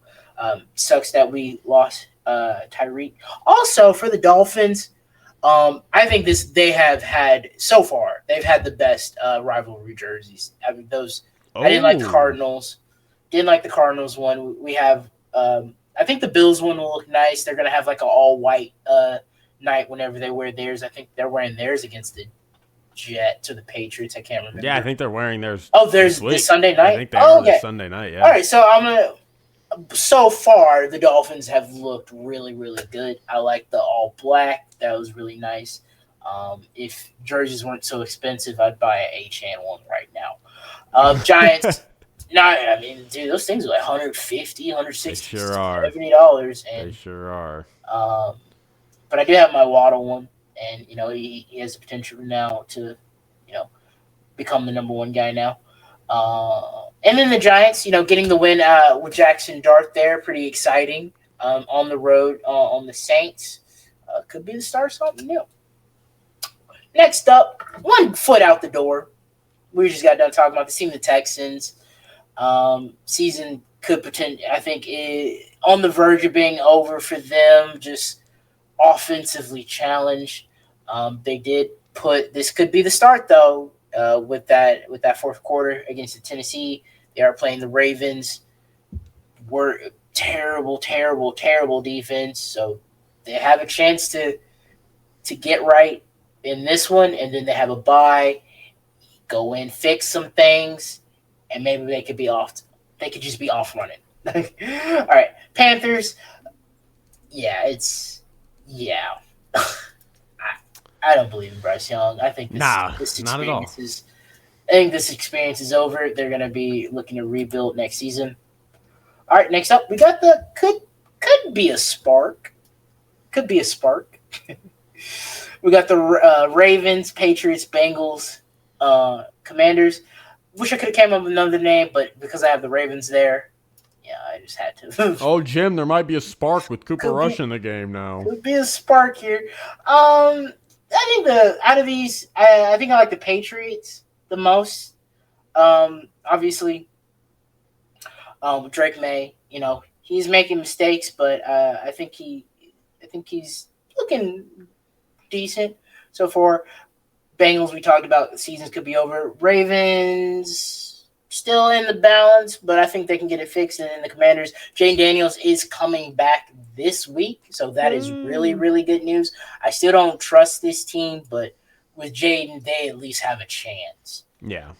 sucks that we lost Tyreek. Also, for the Dolphins, I think they've had the best rivalry jerseys. I mean, I didn't like the Cardinals. Didn't like the Cardinals one. We have I think the Bills one will look nice. They're gonna have like an all white night whenever they wear theirs. I think they're wearing theirs against the Jets or the Patriots. I can't remember. Yeah, I think they're wearing theirs. Oh, there's the Sunday night. I think they are this Sunday night. Yeah. All right, so I'm So far, the Dolphins have looked really, really good. I like the all black. That was really nice. If jerseys weren't so expensive, I'd buy a H-Chan one right now. Giants, not, I mean, dude, those things are like 150, They 160, sure are. $70. They And, sure are. um, but I do have my Waddle one. And, he has the potential now to, you know, become the number one guy now. And then the Giants, getting the win with Jackson Dart there, pretty exciting. On the road on the Saints, could be the start of something new. Next up, one foot out the door. We just got done talking about the team, the Texans. Season could potentially, I think, on the verge of being over for them. Just offensively challenged. They did put this could be the start though. With that fourth quarter against the Tennessee, they are playing the Ravens. Were terrible, terrible, terrible defense. So they have a chance to get right in this one, and then they have a bye. Go in, fix some things, and maybe they could be off. They could just be off running. All right, Panthers. Yeah, yeah. I don't believe in Bryce Young. I think Nah, this not at all. experience is. I think this experience is over. They're going to be looking to rebuild next season. All right, next up, we got the could be a spark. Could be a spark. We got the Ravens, Patriots, Bengals, Commanders. Wish I could have came up with another name, but because I have the Ravens there, yeah, I just had to. Oh, Jim, there might be a spark with Cooper could Rush be in the game now. could be a spark here. I think out of these, I think I like the Patriots the most. Obviously, Drake May, he's making mistakes, but I think he's looking decent so far. Bengals, we talked about the seasons could be over. Ravens still in the balance, but I think they can get it fixed. And then the Commanders, Jane Daniels is coming back this week, so that is really, really good news. I still don't trust this team, but with Jaden, they at least have a chance. Yeah.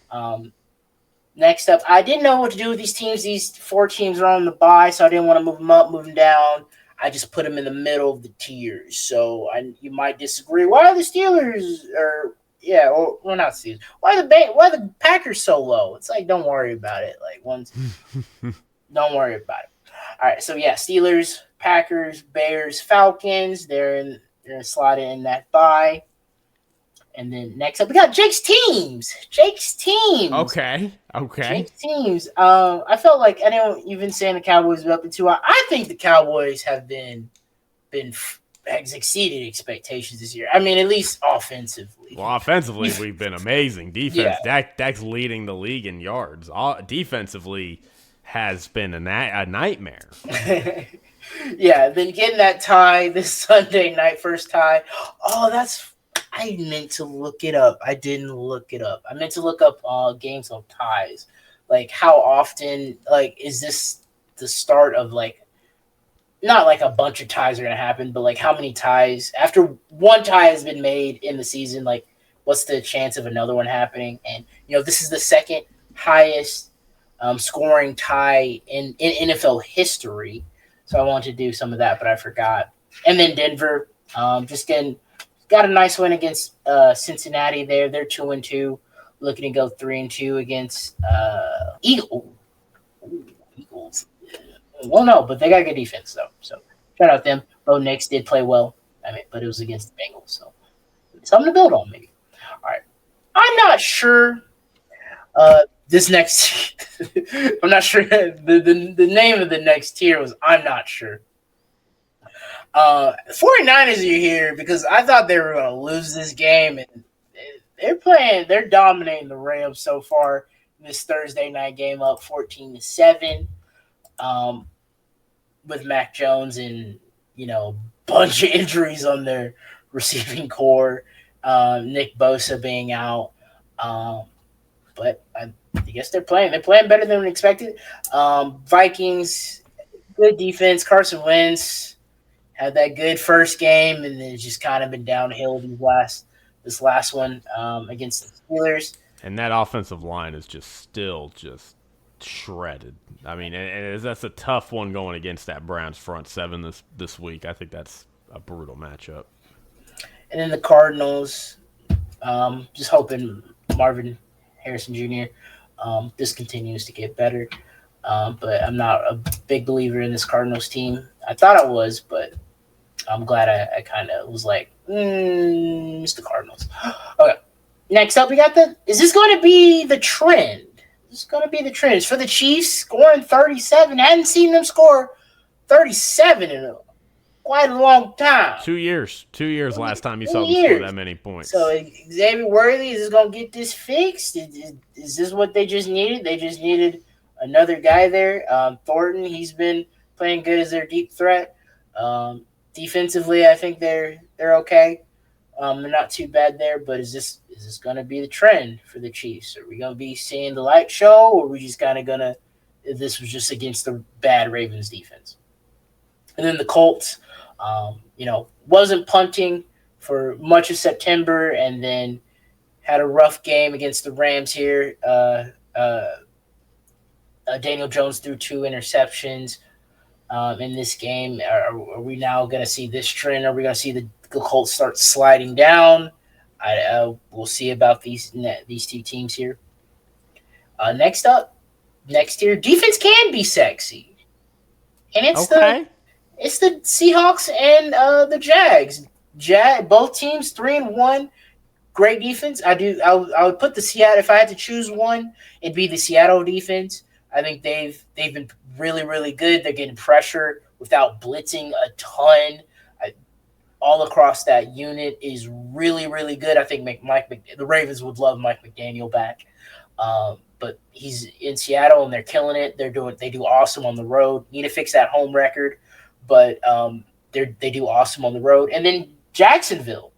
Next up, I didn't know what to do with these teams. These four teams are on the bye, so I didn't want to move them up, move them down. I just put them in the middle of the tiers. So you might disagree. Why are the Steelers or not Steelers? Why are the Packers so low? It's like, don't worry about it. Like don't worry about it. All right, so yeah, Steelers, Packers, Bears, Falcons. They're slotted in that bye. And then next up, we got Jake's teams. Okay. Jake's teams. I felt like I know you've been saying the Cowboys were up to 2. I think the Cowboys have has exceeded expectations this year. I mean, at least offensively. Well, offensively, we've been amazing. Defense, Yeah. Dak's leading the league in yards. Defensively has been a nightmare. Yeah, then getting that tie this Sunday night, first tie. Oh, I meant to look it up. I didn't look it up. I meant to look up games of ties. Like how often, like, is this the start of like not like a bunch of ties are gonna happen, but like how many ties after one tie has been made in the season, like what's the chance of another one happening? And this is the second highest scoring tie in NFL history. So I wanted to do some of that, but I forgot. And then Denver, just got a nice win against Cincinnati there. They're 2-2, looking to go 3-2 against Eagles. Well, no, but they got a good defense though. So shout out them. Bo Nix did play well. I mean, but it was against the Bengals, so something to build on maybe. All right, I'm not sure. This next, I'm not sure. The name of the next tier was I'm not sure. 49ers are here because I thought they were going to lose this game, and they're dominating the Rams so far in this Thursday night game, up 14-7, with Mac Jones and a bunch of injuries on their receiving core, Nick Bosa being out, but I guess they're playing better than expected. Vikings, good defense. Carson Wentz had that good first game, and then it's just kind of been downhill this last one against the Steelers. And that offensive line is still shredded. I mean, that's a tough one going against that Browns front seven this week. I think that's a brutal matchup. And then the Cardinals, just hoping Marvin Harrison Jr. Just continues to get better. But I'm not a big believer in this Cardinals team. I thought I was, but I'm glad I kind of was like, it's the Cardinals. Okay. Next up, we got is this going to be the trend? Is this going to be the trend? It's for the Chiefs scoring 37. I hadn't seen them score 37 in quite a long time. 2 years. 2 years last time you 2 saw them score years. that many points. So Xavier Worthy, is this going to get this fixed? Is this what they just needed? They just needed another guy there. Thornton, he's been playing good as their deep threat. Defensively, I think they're okay. They're not too bad there, but is this going to be the trend for the Chiefs? Are we going to be seeing the light show, or are we just kind of going to? This was just against the bad Ravens defense, and then the Colts, wasn't punting for much of September, and then had a rough game against the Rams here. Daniel Jones threw 2 interceptions in this game. Are we now going to see this trend? Are we going to see the Colts start sliding down? We'll see about these two teams here. Next year, defense can be sexy, and it's the Seahawks and the Jags. Both teams 3-1. Great defense. I would put the Seattle. If I had to choose one, it'd be the Seattle defense. I think they've been really, really good. They're getting pressure without blitzing a ton. All across that unit is really, really good. I think the Ravens would love Mike McDaniel back. But he's in Seattle and they're killing it. They do awesome on the road. Need to fix that home record, but they do awesome on the road. And then Jacksonville,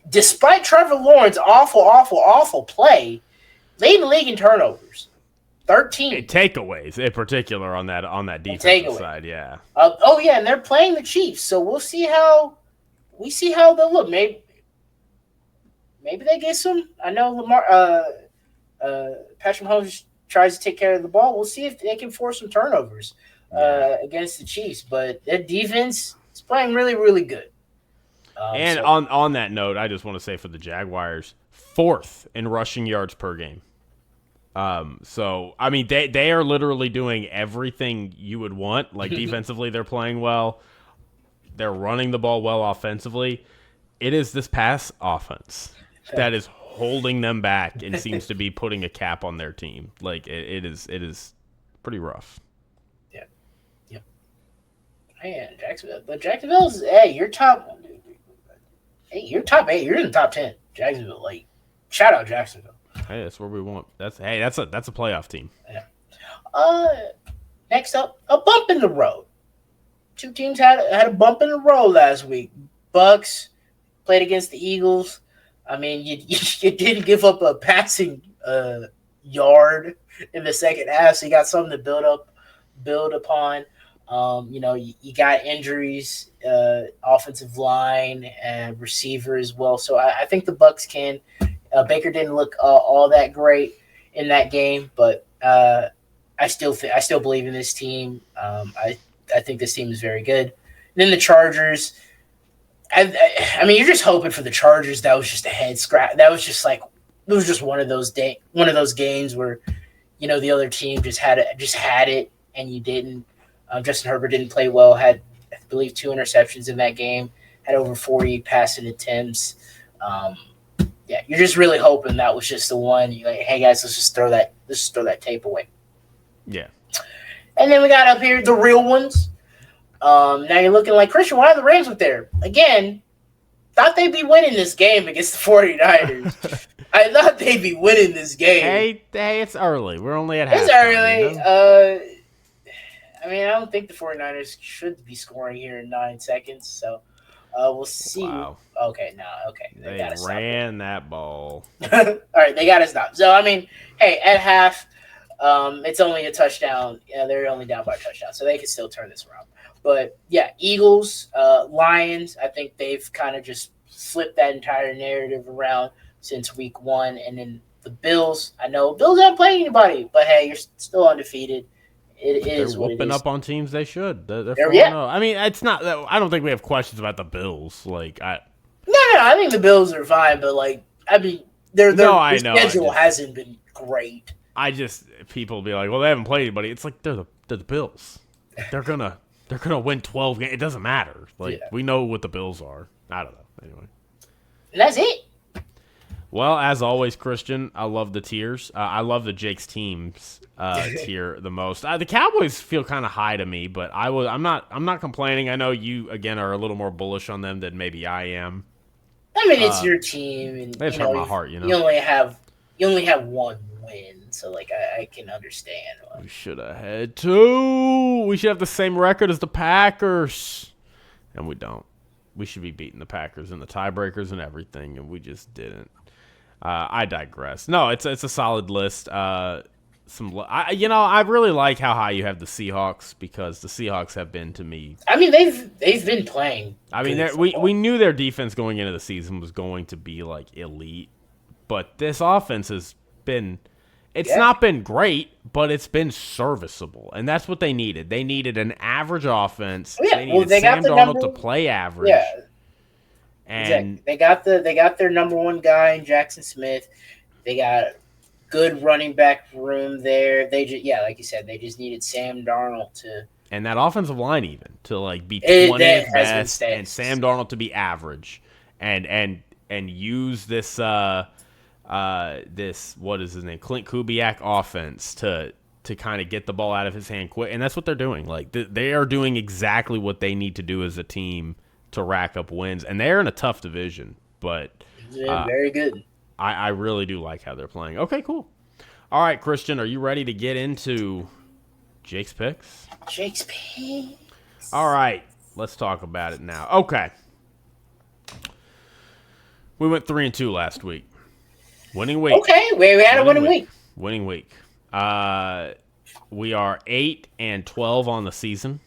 despite Trevor Lawrence's awful play, leading the league in turnovers. 13 takeaways in particular on that defensive side, yeah. And they're playing the Chiefs, so we'll see how they'll look. Maybe they get some. I know Patrick Mahomes tries to take care of the ball. We'll see if they can force some turnovers against the Chiefs, but their defense is playing really, really good. On that note, I just want to say for the Jaguars, 4th in rushing yards per game. So I mean, they are literally doing everything you would want. Like defensively, they're playing well. They're running the ball well offensively. It is this pass offense that is holding them back and seems to be putting a cap on their team. Like it is pretty rough. Yeah. Man, Jacksonville's you're top 8. You're in the top 10. Jacksonville, like, shout out Jacksonville. Hey, that's where we want. That's a playoff team. Yeah. Next up, a bump in the road. 2 teams had a bump in the road last week. Bucks played against the Eagles. I mean, you didn't give up a passing yard in the second half, so you got something to build upon. You got injuries, offensive line and receiver as well. So I think the Bucks can. Baker didn't look all that great in that game, but I still believe in this team. I think this team is very good. And then the Chargers. I mean, you're just hoping for the Chargers. That was just a head scratch. That was just one of those games where, the other team just had it and you didn't. Justin Herbert didn't play well. Had, I believe, 2 interceptions in that game. Had over 40 passing attempts. You're just really hoping that was just the one. You're like, hey guys, let's just throw that tape away. Yeah. And then we got up here the real ones. Now you're looking like, Christian, why are the Rams up there? Again, thought they'd be winning this game against the 49ers. I thought they'd be winning this game. Hey, it's early. We're only at halftime. It's early. I mean, I don't think the 49ers should be scoring here in 9 seconds. So we'll see. Wow. Okay. They ran that ball. All right, they got to stop. So, I mean, hey, at half, it's only a touchdown. Yeah, they're only down by a touchdown, so they can still turn this around. But, yeah, Eagles, Lions, I think they've kind of just flipped that entire narrative around since week 1. And then The Bills, I know Bills haven't played anybody, but hey, you're still undefeated. It They're is what it whooping is. up on teams they should. They're Yeah. 4-0. I mean, it's not. I don't think we have questions about the Bills. Like No, I think the Bills are fine, but like, I mean, no, their I know. schedule hasn't been great. I just people be like, well, they haven't played anybody. It's like they're the Bills. They're gonna win 12 games. It doesn't matter. Like Yeah. we know what the Bills are. I don't know. Anyway. And that's it. Well, as always, Christian, I love the tiers. I love the Jake's teams tier the most. The Cowboys feel kind of high to me, but I'm not complaining. I know you again are a little more bullish on them than maybe I am. I mean, it's your team, and They've hurt my heart, you know. you only have one win, so like I can understand. We should have had two. We should have the same record as the Packers, and we don't. We should be beating the Packers in the tiebreakers and everything, and we just didn't. I digress. No, it's a solid list. I really like how high you have the Seahawks because the Seahawks have been to me. I mean, they've been playing. I mean, we knew their defense going into the season was going to be like elite, but this offense has been. It's not been great, but it's been serviceable, and that's what they needed. They needed an average offense. Oh, yeah. They needed Sam Darnold to play average. Yeah. And exactly. They got their number one guy in Jackson Smith. They got good running back room there. They just like you said, they just needed Sam Darnold to and that offensive line even to like be 20th best been and Sam Darnold to be average and use this this what is his name Clint Kubiak offense to kind of get the ball out of his hand quick, and that's what they're doing. Like they are doing exactly what they need to do as a team to rack up wins, and they're in a tough division, but very good. I really do like how they're playing. Okay, cool. All right, Christian, are you ready to get into Jake's picks? Jake's picks. All right, let's talk about it now. Okay. We went 3-2 last week. Winning week. Okay, we had a winning week. Winning week. We are 8-12 on the season.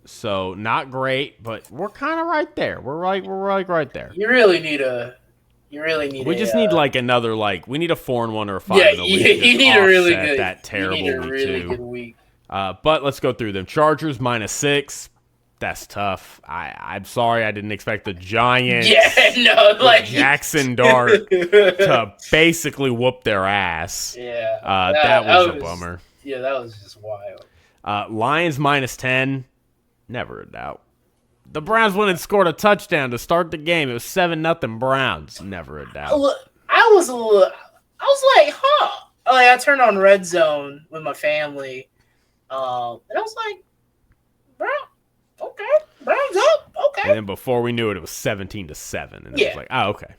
So not great, but we're kind of right there. We're right there. You really need a. We just need like another we need a 4-1 or a 5-0. You need a really good. That terrible you need a week really too. good week. But let's go through them. Chargers -6. That's tough. I'm sorry, I didn't expect the Giants. Jackson Dart to basically whoop their ass. Yeah, that was a bummer. Yeah, that was just wild. Lions -10. Never a doubt. The Browns went and scored a touchdown to start the game. It was 7-0 Browns. Never a doubt. I was like, huh? Like I turned on Red Zone with my family, and I was like, bro, okay, Browns up, okay. And then before we knew it, it was 17-7, and it was like, oh, okay,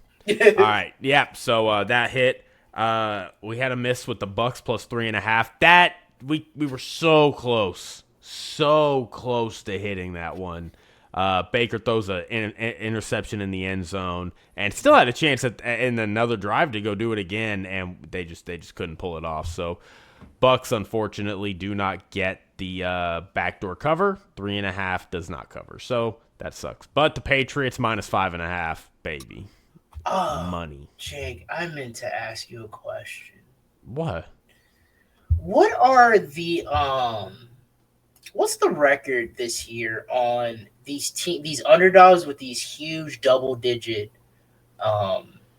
all right, yeah. So that hit. We had a miss with the Bucks +3.5. That we were so close to hitting that one. Baker throws an interception in the end zone and still had a chance in another drive to go do it again, and they just couldn't pull it off. So Bucks, unfortunately, do not get the backdoor cover. 3.5 does not cover, so that sucks. But the Patriots -5.5, baby. Money. Jake, I meant to ask you a question. What? What are the what's the record this year on these underdogs with these huge double-digit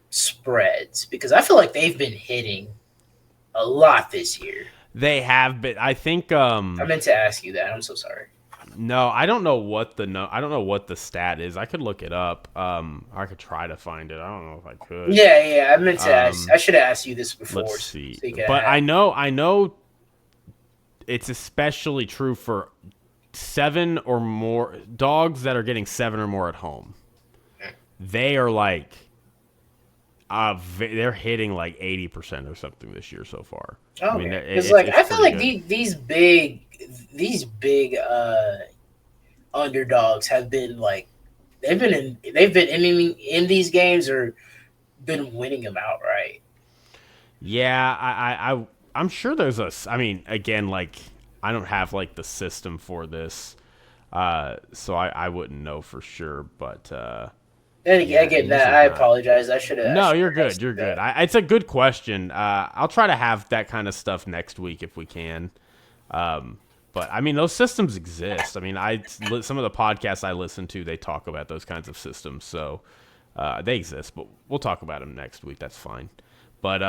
spreads? Because I feel like they've been hitting a lot this year. They have been. I think. I meant to ask you that. I'm so sorry. No, I don't know what the stat is. I could look it up. I could try to find it. I don't know if I could. Yeah. I meant to ask. I should have asked you this before. Let's see. So but I know. It's especially true for 7 or more dogs that are getting 7 or more at home. They are like, they're hitting like 80% or something this year so far. Oh, I mean, it's I feel like these big underdogs have been like they've been in these games or been winning them outright. Yeah, I'm sure there's I mean, again, like I don't have like the system for this, so I wouldn't know for sure. But Yeah, Again, he's that just I not. apologize. I should have. No, you're good. You're good. It's a good question. I'll try to have that kind of stuff next week if we can. But I mean, those systems exist. I mean, some of the podcasts I listen to, they talk about those kinds of systems, so they exist. But we'll talk about them next week. That's fine. But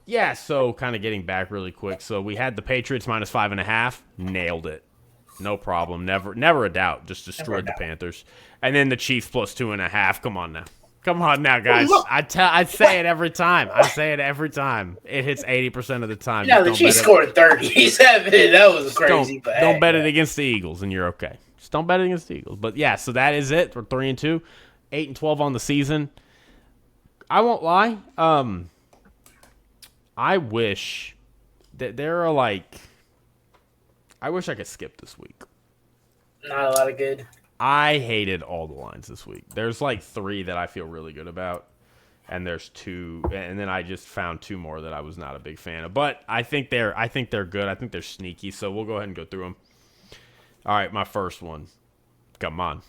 yeah. So kind of getting back really quick. So we had the Patriots minus 5.5. Nailed it. No problem. Never a doubt. Just destroyed the Panthers. And then the Chiefs plus 2.5. Come on now. Come on now, guys. I say it every time. It hits 80% of the time. Yeah, the Chiefs scored 37. That was crazy. Don't bet it against the Eagles, and you're okay. Just don't bet it against the Eagles. But yeah, so that is it. We're 3-2, 8-12 on the season. I won't lie. I wish that there are I wish I could skip this week. Not a lot of good. I hated all the lines this week. There's 3 that I feel really good about, and there's 2, and then I just found 2 more that I was not a big fan of. But I think they're good. I think they're sneaky. So we'll go ahead and go through them. All right, my first one. Come on.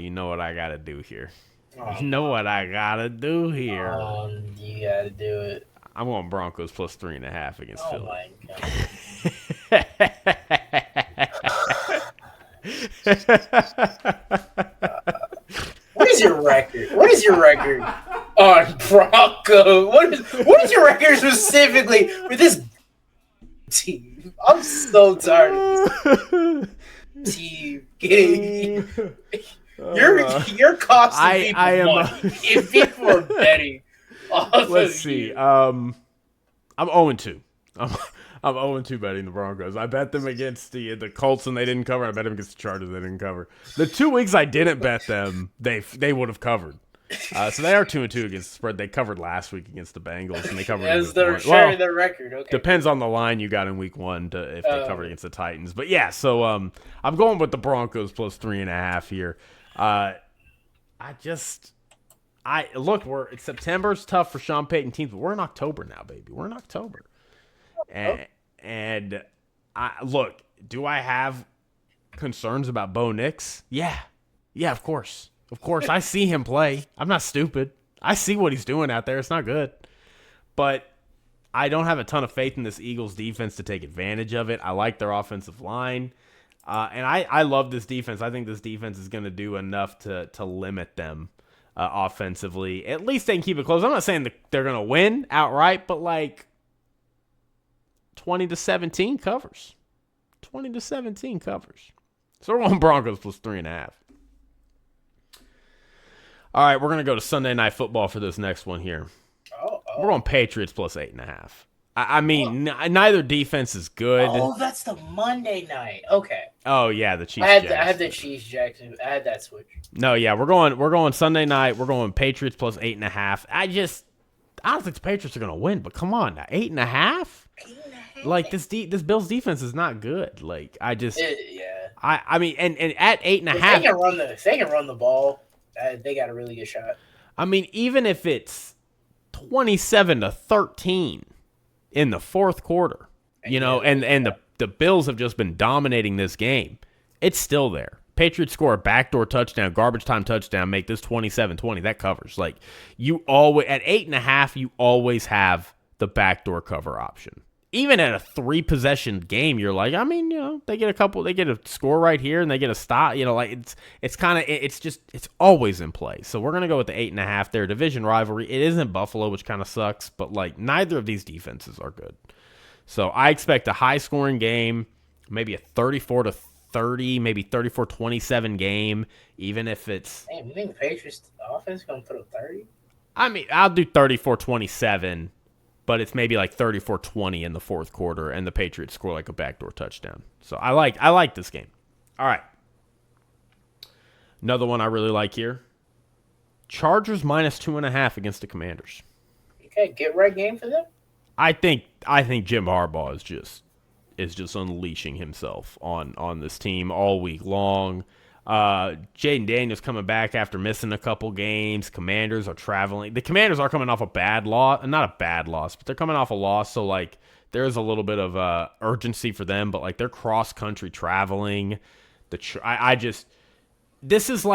You know what I gotta do here. You know what I gotta do here. You gotta do it. I'm going Broncos plus 3.5 against Philly. My God. What is your record? On Broncos? What is your record specifically with this team? I'm so tired of this team getting. You're costing people money if people are betting. Let's see. I'm 0-2. I'm 0-2 betting the Broncos. I bet them against the Colts and they didn't cover. I bet them against the Chargers. They didn't cover. The 2 weeks I didn't bet them, they would have covered. So they are 2-2 against the spread. They covered last week against the Bengals and they covered. As they're sharing their record. Okay. Depends on the line you got in week 1 if they covered against the Titans. But yeah, so I'm going with the Broncos plus 3.5 here. It's September's tough for Sean Payton teams, but we're in October now, baby. We're in October. And do I have concerns about Bo Nix? Yeah, of course. I see him play. I'm not stupid. I see what he's doing out there. It's not good. But I don't have a ton of faith in this Eagles defense to take advantage of it. I like their offensive line. And I love this defense. I think this defense is going to do enough to limit them offensively. At least they can keep it close. I'm not saying that they're going to win outright, but 20-17 covers. 20-17 covers. So we're on Broncos plus 3.5. All right, we're going to go to Sunday Night Football for this next one here. We're on Patriots plus 8.5. I mean, neither defense is good. Oh, that's the Monday night. Okay. Oh yeah, the Chiefs. I had the Chiefs Jackson. I had that switch. No, yeah, we're going Sunday night. We're going Patriots plus 8.5. I don't think the Patriots are going to win, but come on now, 8.5. 8.5. This Bills defense is not good. I mean, and at 8.5, if they can run the ball, they got a really good shot. I mean, even if it's 27-13 in the fourth quarter, and the Bills have just been dominating this game, it's still there. Patriots score a backdoor touchdown, garbage time touchdown, make this 27-20. That covers. You always at 8.5, you always have the backdoor cover option. Even at a 3-possession game, you're they get a score right here and they get a stop. It's always in play. So we're gonna go with the 8.5. Their division rivalry. It isn't Buffalo, which kind of sucks, but neither of these defenses are good. So I expect a high-scoring game, maybe a 34-30, maybe 34-27 game, even if it's. Man, you think the Patriots offense is gonna put up 30? I mean, I'll do 34-27. But it's maybe 34-20 in the fourth quarter, and the Patriots score a backdoor touchdown. So I like this game. All right. Another one I really like here. Chargers minus 2.5 against the Commanders. Okay, get right game for them. I think Jim Harbaugh is just unleashing himself on this team all week long. Jaden Daniels coming back after missing a couple games. Commanders are traveling. The Commanders are coming off a bad loss. Not a bad loss, but they're coming off a loss. So, there's a little bit of urgency for them. But, they're cross-country traveling. This is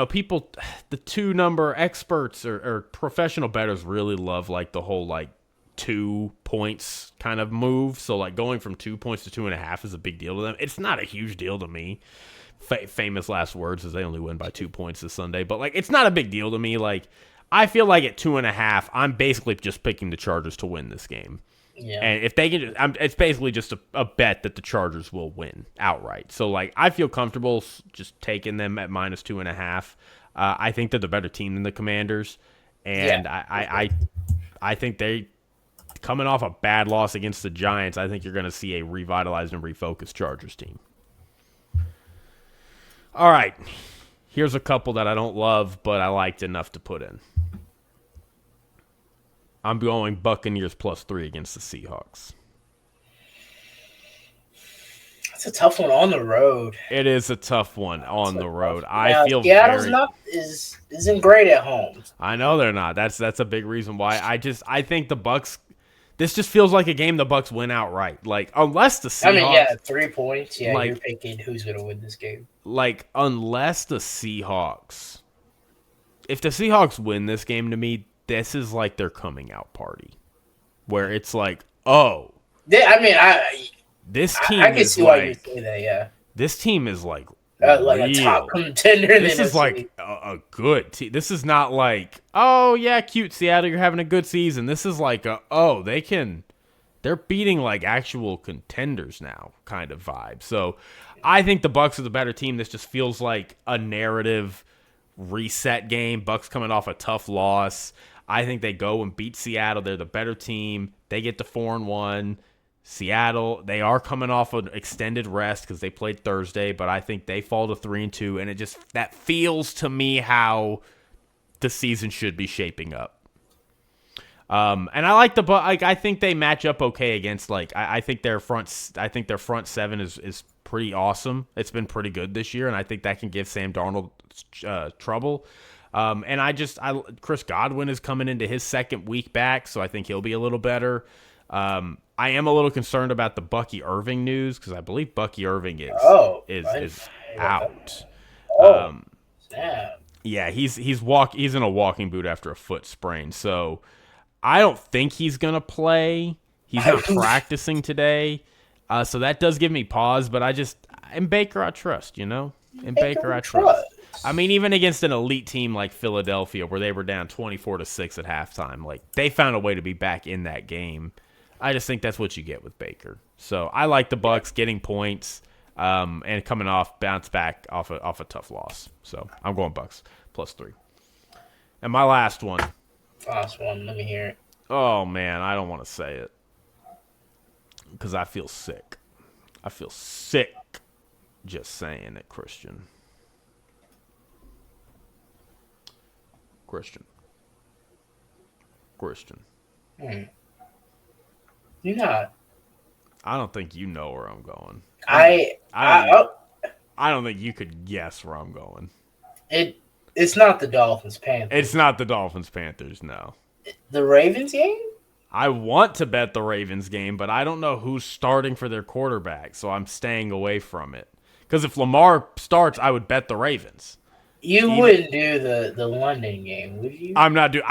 people, the 2 number experts or professional bettors really love like the whole like 2 points kind of move. So like going from 2 points to 2.5 is a big deal to them. It's not a huge deal to me. Famous last words is they only win by 2 points this Sunday, but like it's not a big deal to me. Like I feel like at 2.5, I'm basically just picking the Chargers to win this game. Yeah. And if they can, it's basically just a bet that the Chargers will win outright. So, like, I feel comfortable just taking them at -2.5. I think they're the better team than the Commanders, and I think they, coming off a bad loss against the Giants, I think you're going to see a revitalized and refocused Chargers team. All right, here's a couple that I don't love, but I liked enough to put in. I'm going Buccaneers +3 against the Seahawks. It's a tough one on the road. It is a tough one on the road. I feel Seattle's isn't great at home. I know they're not. That's a big reason why. I think the Bucs. This just feels like a game the Bucs win outright. Like unless the Seahawks. 3 points. Yeah, like, you're picking who's going to win this game. Like unless the Seahawks. If the Seahawks win this game, to me, this is like their coming out party, where it's like, oh, this team. I can see why you say that. Yeah, this team is like a top contender. This is like a good team. This is not like, oh yeah, cute Seattle, you're having a good season. This is like they're beating like actual contenders now kind of vibe. So I think the Bucs are the better team. This just feels like a narrative reset game. Bucs coming off a tough loss. I think they go and beat Seattle. They're the better team. They get to 4-1. Seattle, they are coming off an extended rest because they played Thursday, but I think they fall to 3-2, and that feels to me how the season should be shaping up. And I like I think they match up okay against I think their front seven is pretty awesome. It's been pretty good this year, and I think that can give Sam Darnold trouble. And Chris Godwin is coming into his second week back, so I think he'll be a little better. I am a little concerned about the Bucky Irving news because I believe Bucky Irving is out. Yeah, he's in a walking boot after a foot sprain, so I don't think he's gonna play. He's not practicing today, so that does give me pause. But in Baker I trust, In Baker I trust. I mean, even against an elite team like Philadelphia, where they were down 24-6 at halftime, like they found a way to be back in that game. I just think that's what you get with Baker. So I like the Bucs getting points and coming bounce back off a tough loss. So I'm going Bucs +3. And my last one. Last one. Let me hear it. Oh man, I don't want to say it because I feel sick. I feel sick just saying it, Christian. You're not. I don't think you know where I'm going. I don't think you could guess where I'm going. It's not the Dolphins-Panthers. It's not the Dolphins-Panthers, no. The Ravens game? I want to bet the Ravens game, but I don't know who's starting for their quarterback, so I'm staying away from it. Because if Lamar starts, I would bet the Ravens. You wouldn't do the London game, would you? I'm not doing.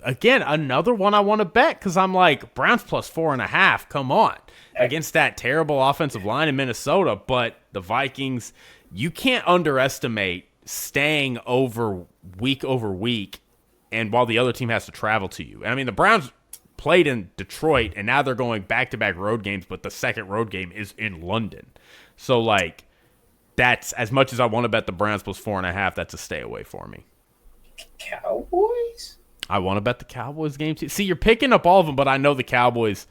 Again, another one I want to bet because I'm like Browns +4.5. Come on, against that terrible offensive line in Minnesota. But the Vikings, you can't underestimate staying over week, and while the other team has to travel to you. And I mean, the Browns played in Detroit, and now they're going back-to-back road games. But the second road game is in London, so like. That's as much as I want to bet the Browns +4.5. That's a stay away for me. Cowboys? I want to bet the Cowboys game too. See, you're picking up all of them, but I know the Cowboys.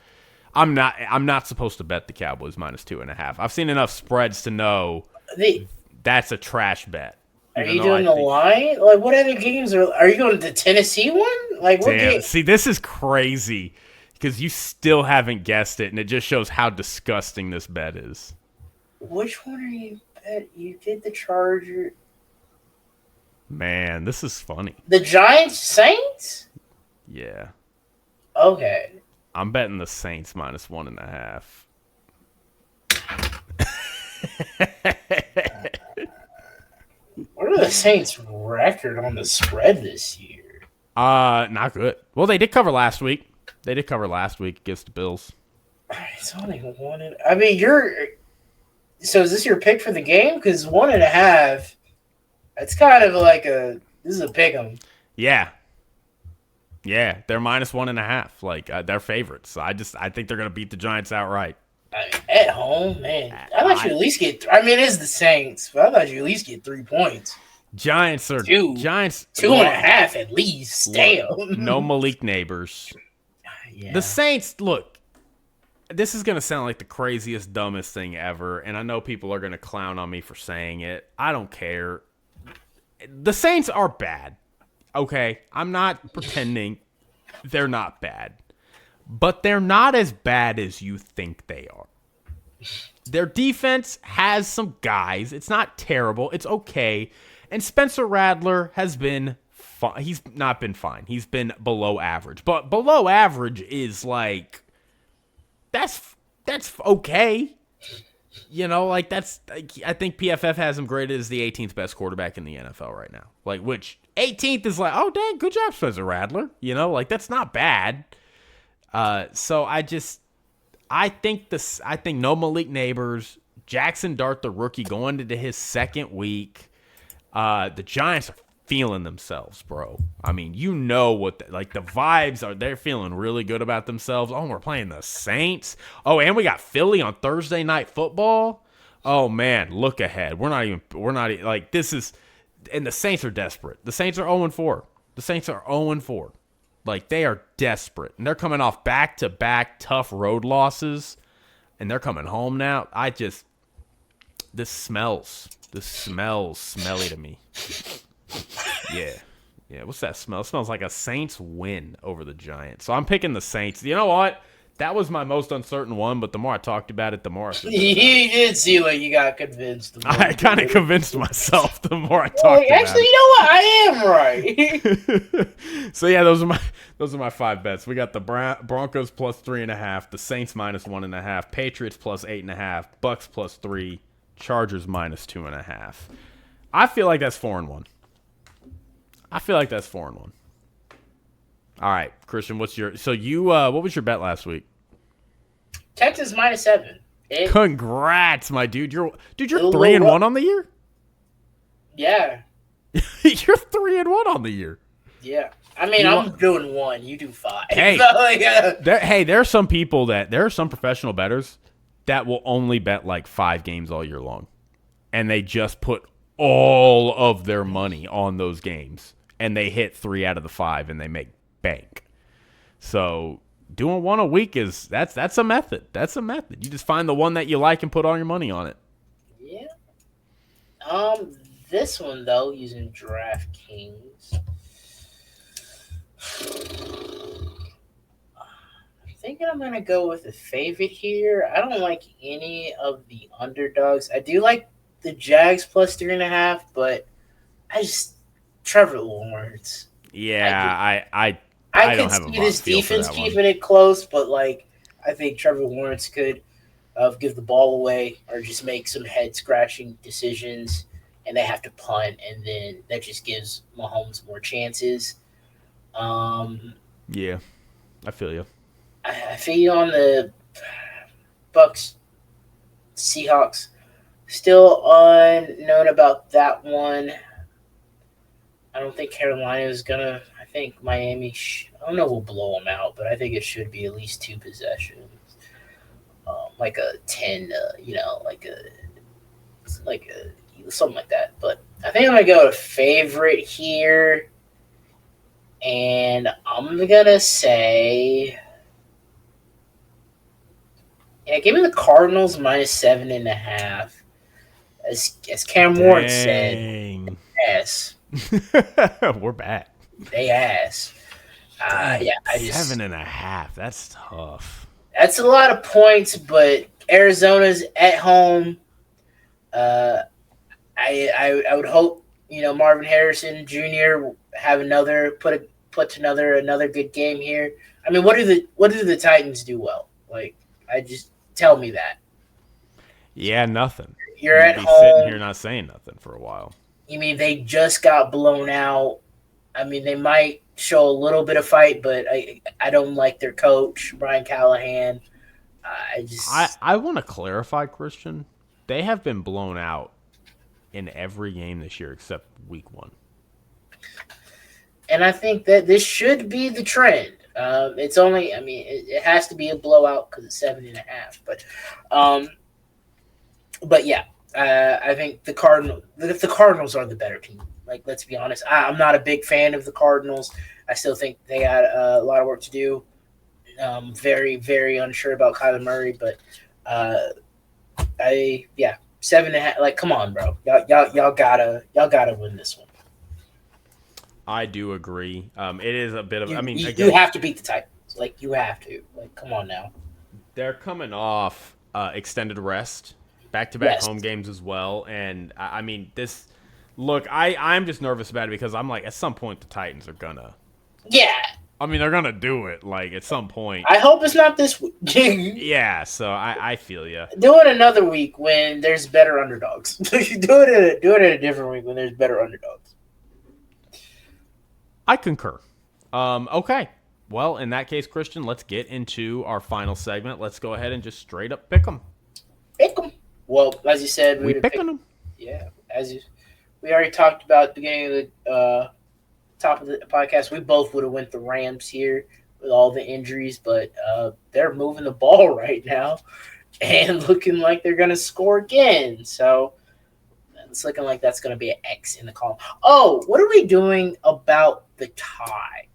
I'm not supposed to bet the Cowboys -2.5. I've seen enough spreads to know that's a trash bet. Are you doing the line? Like, what other games are you going to the Tennessee one? Like, what game? See, this is crazy because you still haven't guessed it, and it just shows how disgusting this bet is. Which one are you? You did the Charger. Man, this is funny. The Giants Saints? Yeah. Okay. I'm betting the Saints -1.5. What are the Saints' record on the spread this year? Not good. Well, they did cover last week. Against the Bills. It's only one. I mean, So is this your pick for the game? Because 1.5. It's kind of like this is a pick 'em. Yeah. Yeah, they're -1.5. Like they're favorites. I think they're gonna beat the Giants outright. I mean, at home, man. I thought you at least get. I mean, it's the Saints, but I thought you at least get 3 points. Giants. 2.5 at least. Damn. No Malik Neighbors. Yeah. The Saints, look, this is going to sound like the craziest, dumbest thing ever, and I know people are going to clown on me for saying it. I don't care. The Saints are bad, okay? I'm not pretending they're not bad, but they're not as bad as you think they are. Their defense has some guys. It's not terrible. It's okay. And Spencer Rattler has been fine. He's not been fine. He's been below average. But below average is like that's okay. You know, like that's I think PFF has him graded as the 18th best quarterback in the NFL right now. Like which 18th is like, oh dang, good job, Spencer Rattler. You know, like that's not bad. So I think no Malik Neighbors, Jackson Dart, the rookie, going into his second week. The Giants are feeling themselves, bro. I mean, you know what, the vibes are. They're feeling really good about themselves. Oh, we're playing the Saints. Oh, and we got Philly on Thursday Night Football. Oh man, look ahead. We're not like this is, and the Saints are desperate. The Saints are 0-4. The Saints are 0-4. Like they are desperate, and they're coming off back-to-back tough road losses, and they're coming home now. This smells smelly to me. Yeah. What's that smell? It smells like a Saints win over the Giants. So I'm picking the Saints. You know what? That was my most uncertain one, but the more I talked about it, the more I said, you did see like you got convinced. I kind of convinced myself the more I talked about it. Actually, you know what? I am right. So yeah, those are my 5 bets. We got the Broncos +3.5, the Saints -1.5, Patriots +8.5, Bucks +3, Chargers -2.5. I feel like that's 4-1. All right, Christian, what was your bet last week? Texas -7. Congrats, my dude. You're 3-1 on the year? Yeah. You're 3-1 on the year. Yeah. I mean, I'm doing 1. You do 5. Hey, there are some professional bettors that will only bet like 5 games all year long. And they just put all of their money on those games. And they hit 3 out of the 5 and they make bank. So doing 1 a week that's a method. That's a method. You just find the one that you like and put all your money on it. Yeah. This one though, using DraftKings. I'm thinking I'm gonna go with a favorite here. I don't like any of the underdogs. I do like the Jags +3.5, but Trevor Lawrence. Yeah, I could see this defense keeping it close, but like I think Trevor Lawrence could give the ball away or just make some head scratching decisions, and they have to punt, and then that just gives Mahomes more chances. Yeah, I feel you. I feel you on the Bucks, Seahawks. Still unknown about that one. I don't think Carolina is gonna. I think Miami. I don't know. We'll blow them out, but I think it should be at least 2 possessions, like a 10. Like a something like that. But I think I'm gonna go to favorite here, and I'm gonna say, yeah, give me the Cardinals -7.5. As Cam Ward said, yes. We're bad. They ass. Yeah, 7.5. That's tough. That's a lot of points, but Arizona's at home. I would hope Marvin Harrison Jr. have another another good game here. I mean, what do the Titans do well? Like, just tell me that. Yeah, nothing. You're at be home. sitting here not saying nothing for a while. You mean they just got blown out? I mean, they might show a little bit of fight, but I don't like their coach, Brian Callahan. I I just I want to clarify, Christian. They have been blown out in every game this year except week 1. and I think that this should be the trend. It's only, I mean, it has to be a blowout because it's 7.5. Um, but yeah, I think the Cardinals are the better team. Like, let's be honest. I'm not a big fan of the Cardinals. I still think they got a lot of work to do. Very, very unsure about Kyler Murray, but uh, I yeah, 7.5. Like, come on, bro, y'all gotta win this one. I do agree. It is a bit of. You, I mean, you you again, have to beat the Titans. Like, you have to. Like, come on now. they're coming off extended rest, back-to-back Yes. home games as well, and I mean this. Look, I'm just nervous about it because I'm like, at some point the Titans are gonna. Yeah. I mean, they're gonna do it. Like at some point. I hope it's not this week. Yeah. So I feel you. Do it another week when there's better underdogs. Do it in a different week when there's better underdogs. I concur. Okay. Well, in that case, Christian, let's get into our final segment. Let's go ahead and just straight up pick them. Pick them. Well, as you said, We picking them. Yeah, we already talked about at the beginning of the top of the podcast. We both would have went the Rams here with all the injuries, but they're moving the ball right now and looking like they're going to score again. So it's looking like that's going to be an X in the column. Oh, what are we doing about the tie?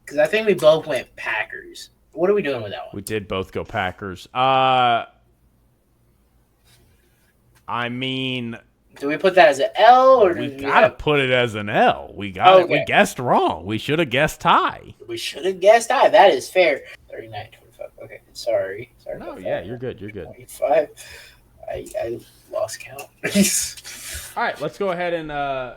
Because I think we both went Packers. What are we doing with that one? We did both go Packers. I mean, Do we put that as an L or we do we gotta put it as an L. We got it. We guessed wrong. We should have guessed tie. We should have guessed tie. That is fair. 39-25. Okay, sorry. No, yeah, you're good. You're good. 25. I lost count. All right, let's go ahead and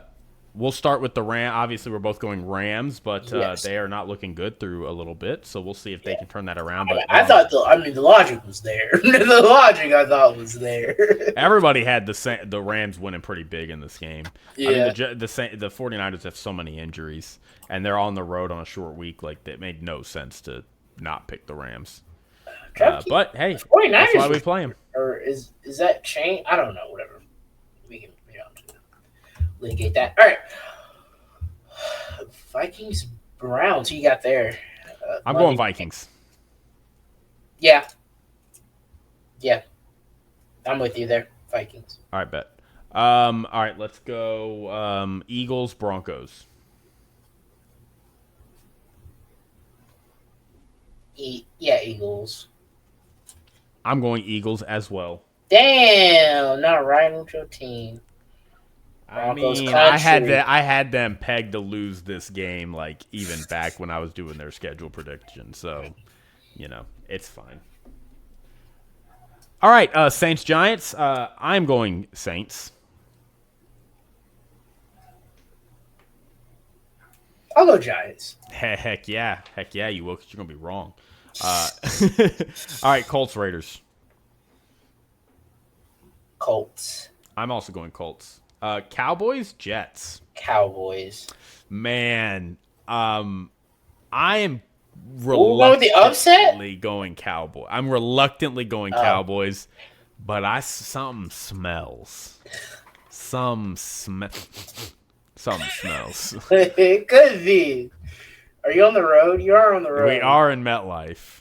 we'll start with the Ram. Obviously, we're both going Rams, but Yes. they are not looking good through a little bit. So we'll see if they can turn that around. But I thought the logic was there. The logic I thought was there. everybody had the Rams winning pretty big in this game. Yeah. I mean, the 49ers have so many injuries, and they're on the road on a short week. Like, it made no sense to not pick the Rams. But, hey, 49ers that's why we play them. Or is that change? I don't know. Whatever. We can litigate that. All right. Vikings, Browns. Who you got there? I'm going Vikings. Yeah. Yeah. I'm with you there. Vikings. All right, bet. All right, let's go Eagles, Broncos. Eagles. I'm going Eagles as well. Damn, not right with your team. Broncos I mean, country. I had them pegged to lose this game, like even back when I was doing their schedule prediction. So, it's fine. All right, Saints Giants. I'm going Saints. I'll go Giants. Heck yeah, you will, 'cause you're gonna be wrong. All right, Colts Raiders. Colts. I'm also going Colts. Cowboys Jets. Cowboys. Man, I am Going with the upset? reluctantly going Cowboy. I'm reluctantly going Cowboys, but something smells. Something smells. It could be. Are you on the road? You are on the road. We are in MetLife.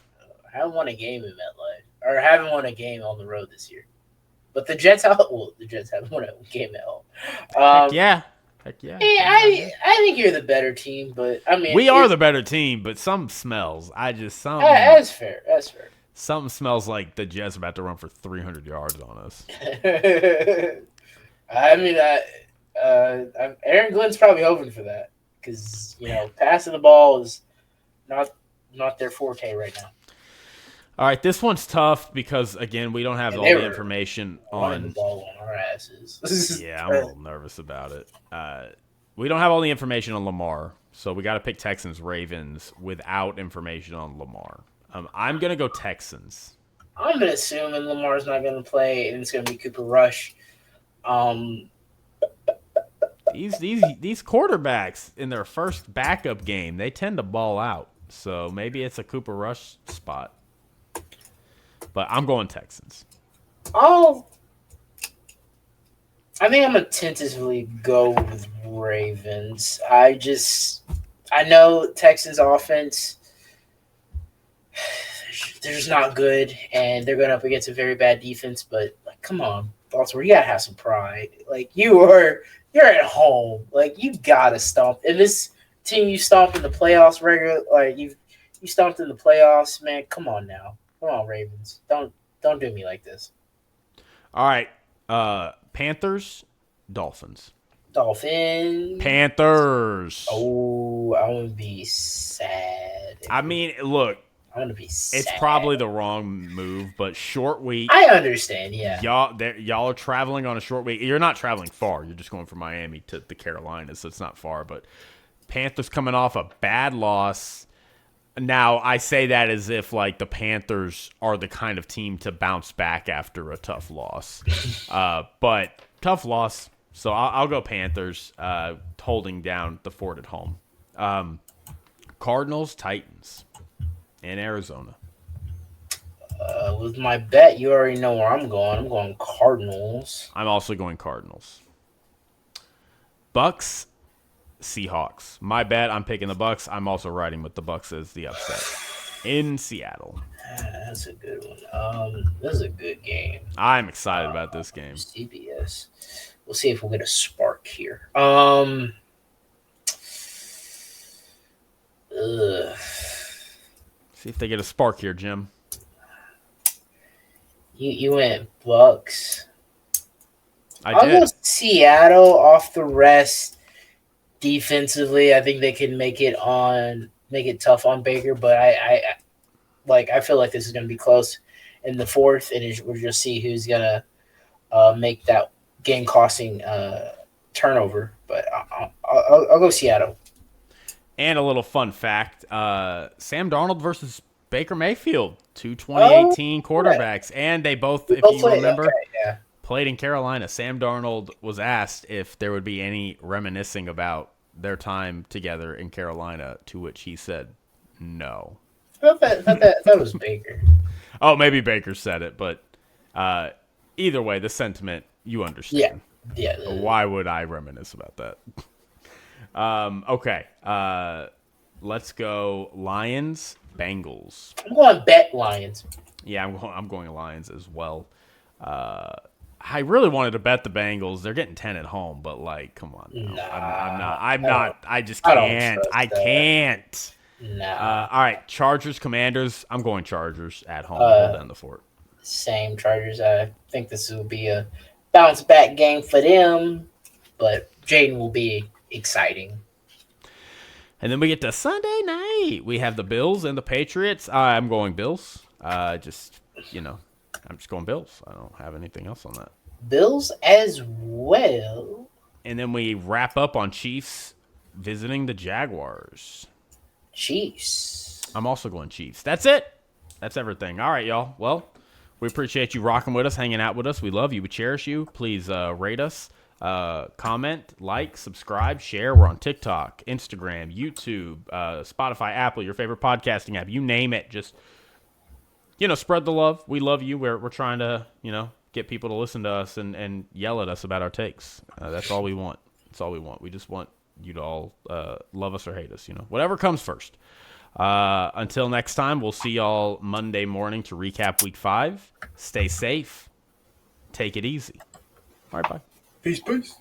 I haven't won a game in MetLife. Or haven't won a game on the road this year. But the Jets haven't won a game at all. Heck yeah. I think you're the better team, but I mean We are the better team, but something smells. That's fair. Something smells like the Jets about to run for 300 yards on us. I mean, Aaron Glenn's probably hoping for that because passing the ball is not their forte right now. All right, this one's tough because, again, we don't have all the information on the on ball on our asses. Yeah, I'm a little nervous about it. We don't have all the information on Lamar, so we got to pick Texans Ravens without information on Lamar. I'm gonna go Texans. I'm gonna assume Lamar's not gonna play, and it's gonna be Cooper Rush. These quarterbacks in their first backup game, they tend to ball out. So maybe it's a Cooper Rush spot. But I'm going Texans. Oh, I think I'm gonna tentatively go with Ravens. I know Texans offense. They're just not good, and they're going up against a very bad defense. But like, come on, Baltimore, you gotta have some pride. Like you're at home. Like you gotta stomp. And this team you stomped in the playoffs, regular like you stomped in the playoffs, man. Come on now, come on, Ravens. Don't do me like this. All right. Panthers, Dolphins. Dolphins. Panthers. Oh, I want to be sad. I mean, look, I want to be sad. it's probably the wrong move, but short week. I understand, yeah. Y'all are traveling on a short week. You're not traveling far. You're just going from Miami to the Carolinas, so it's not far. But Panthers coming off a bad loss. Now, I say that as if, like, the Panthers are the kind of team to bounce back after a tough loss. But tough loss, so I'll go Panthers, holding down the fort at home. Cardinals, Titans in Arizona. With my bet, you already know where I'm going. I'm going Cardinals. I'm also going Cardinals. Bucks, Seahawks. My bet, I'm picking the Bucks. I'm also riding with the Bucks as the upset in Seattle. That's a good one. This is a good game. I'm excited about this game. CBS. We'll see if we'll get a spark here. See if they get a spark here, Jim. You went Bucks. I did. I'll go Seattle off the rest. Defensively, I think they can make it tough on Baker, but I feel like this is going to be close in the fourth, and we'll just see who's going to make that game-costing turnover. But I'll go Seattle. And a little fun fact: Sam Darnold versus Baker Mayfield, two 2018 quarterbacks, and they both, if you remember, played in Carolina. Sam Darnold was asked if there would be any reminiscing about their time together in Carolina, to which he said no. I thought that was Baker. Oh, maybe Baker said it, but either way, the sentiment, you understand. Yeah. Why would I reminisce about that? Okay. Let's go Lions, Bengals. I'm going bet Lions. Yeah, I'm going Lions as well. I really wanted to bet the Bengals. They're getting 10 at home, but like, come on. No. Nah, I'm not. I just can't. I can't. Nah. All right, Chargers, Commanders. I'm going Chargers at home. Hold down the fort. Same Chargers. I think this will be a bounce back game for them, but Jaden will be exciting. And then we get to Sunday night. We have the Bills and the Patriots. I'm going Bills. I'm just going Bills. I don't have anything else on that. Bills as well. And then we wrap up on Chiefs visiting the Jaguars. Chiefs. I'm also going Chiefs. That's it. That's everything. All right, y'all. Well, we appreciate you rocking with us, hanging out with us. We love you. We cherish you. Please rate us, comment, like, subscribe, share. We're on TikTok, Instagram, YouTube, Spotify, Apple, your favorite podcasting app. You name it. Just spread the love. We love you. We're trying to, get people to listen to us and yell at us about our takes. That's all we want. That's all we want. We just want you to all love us or hate us, whatever comes first. Until next time, we'll see y'all Monday morning to recap week 5. Stay safe. Take it easy. All right, bye. Peace.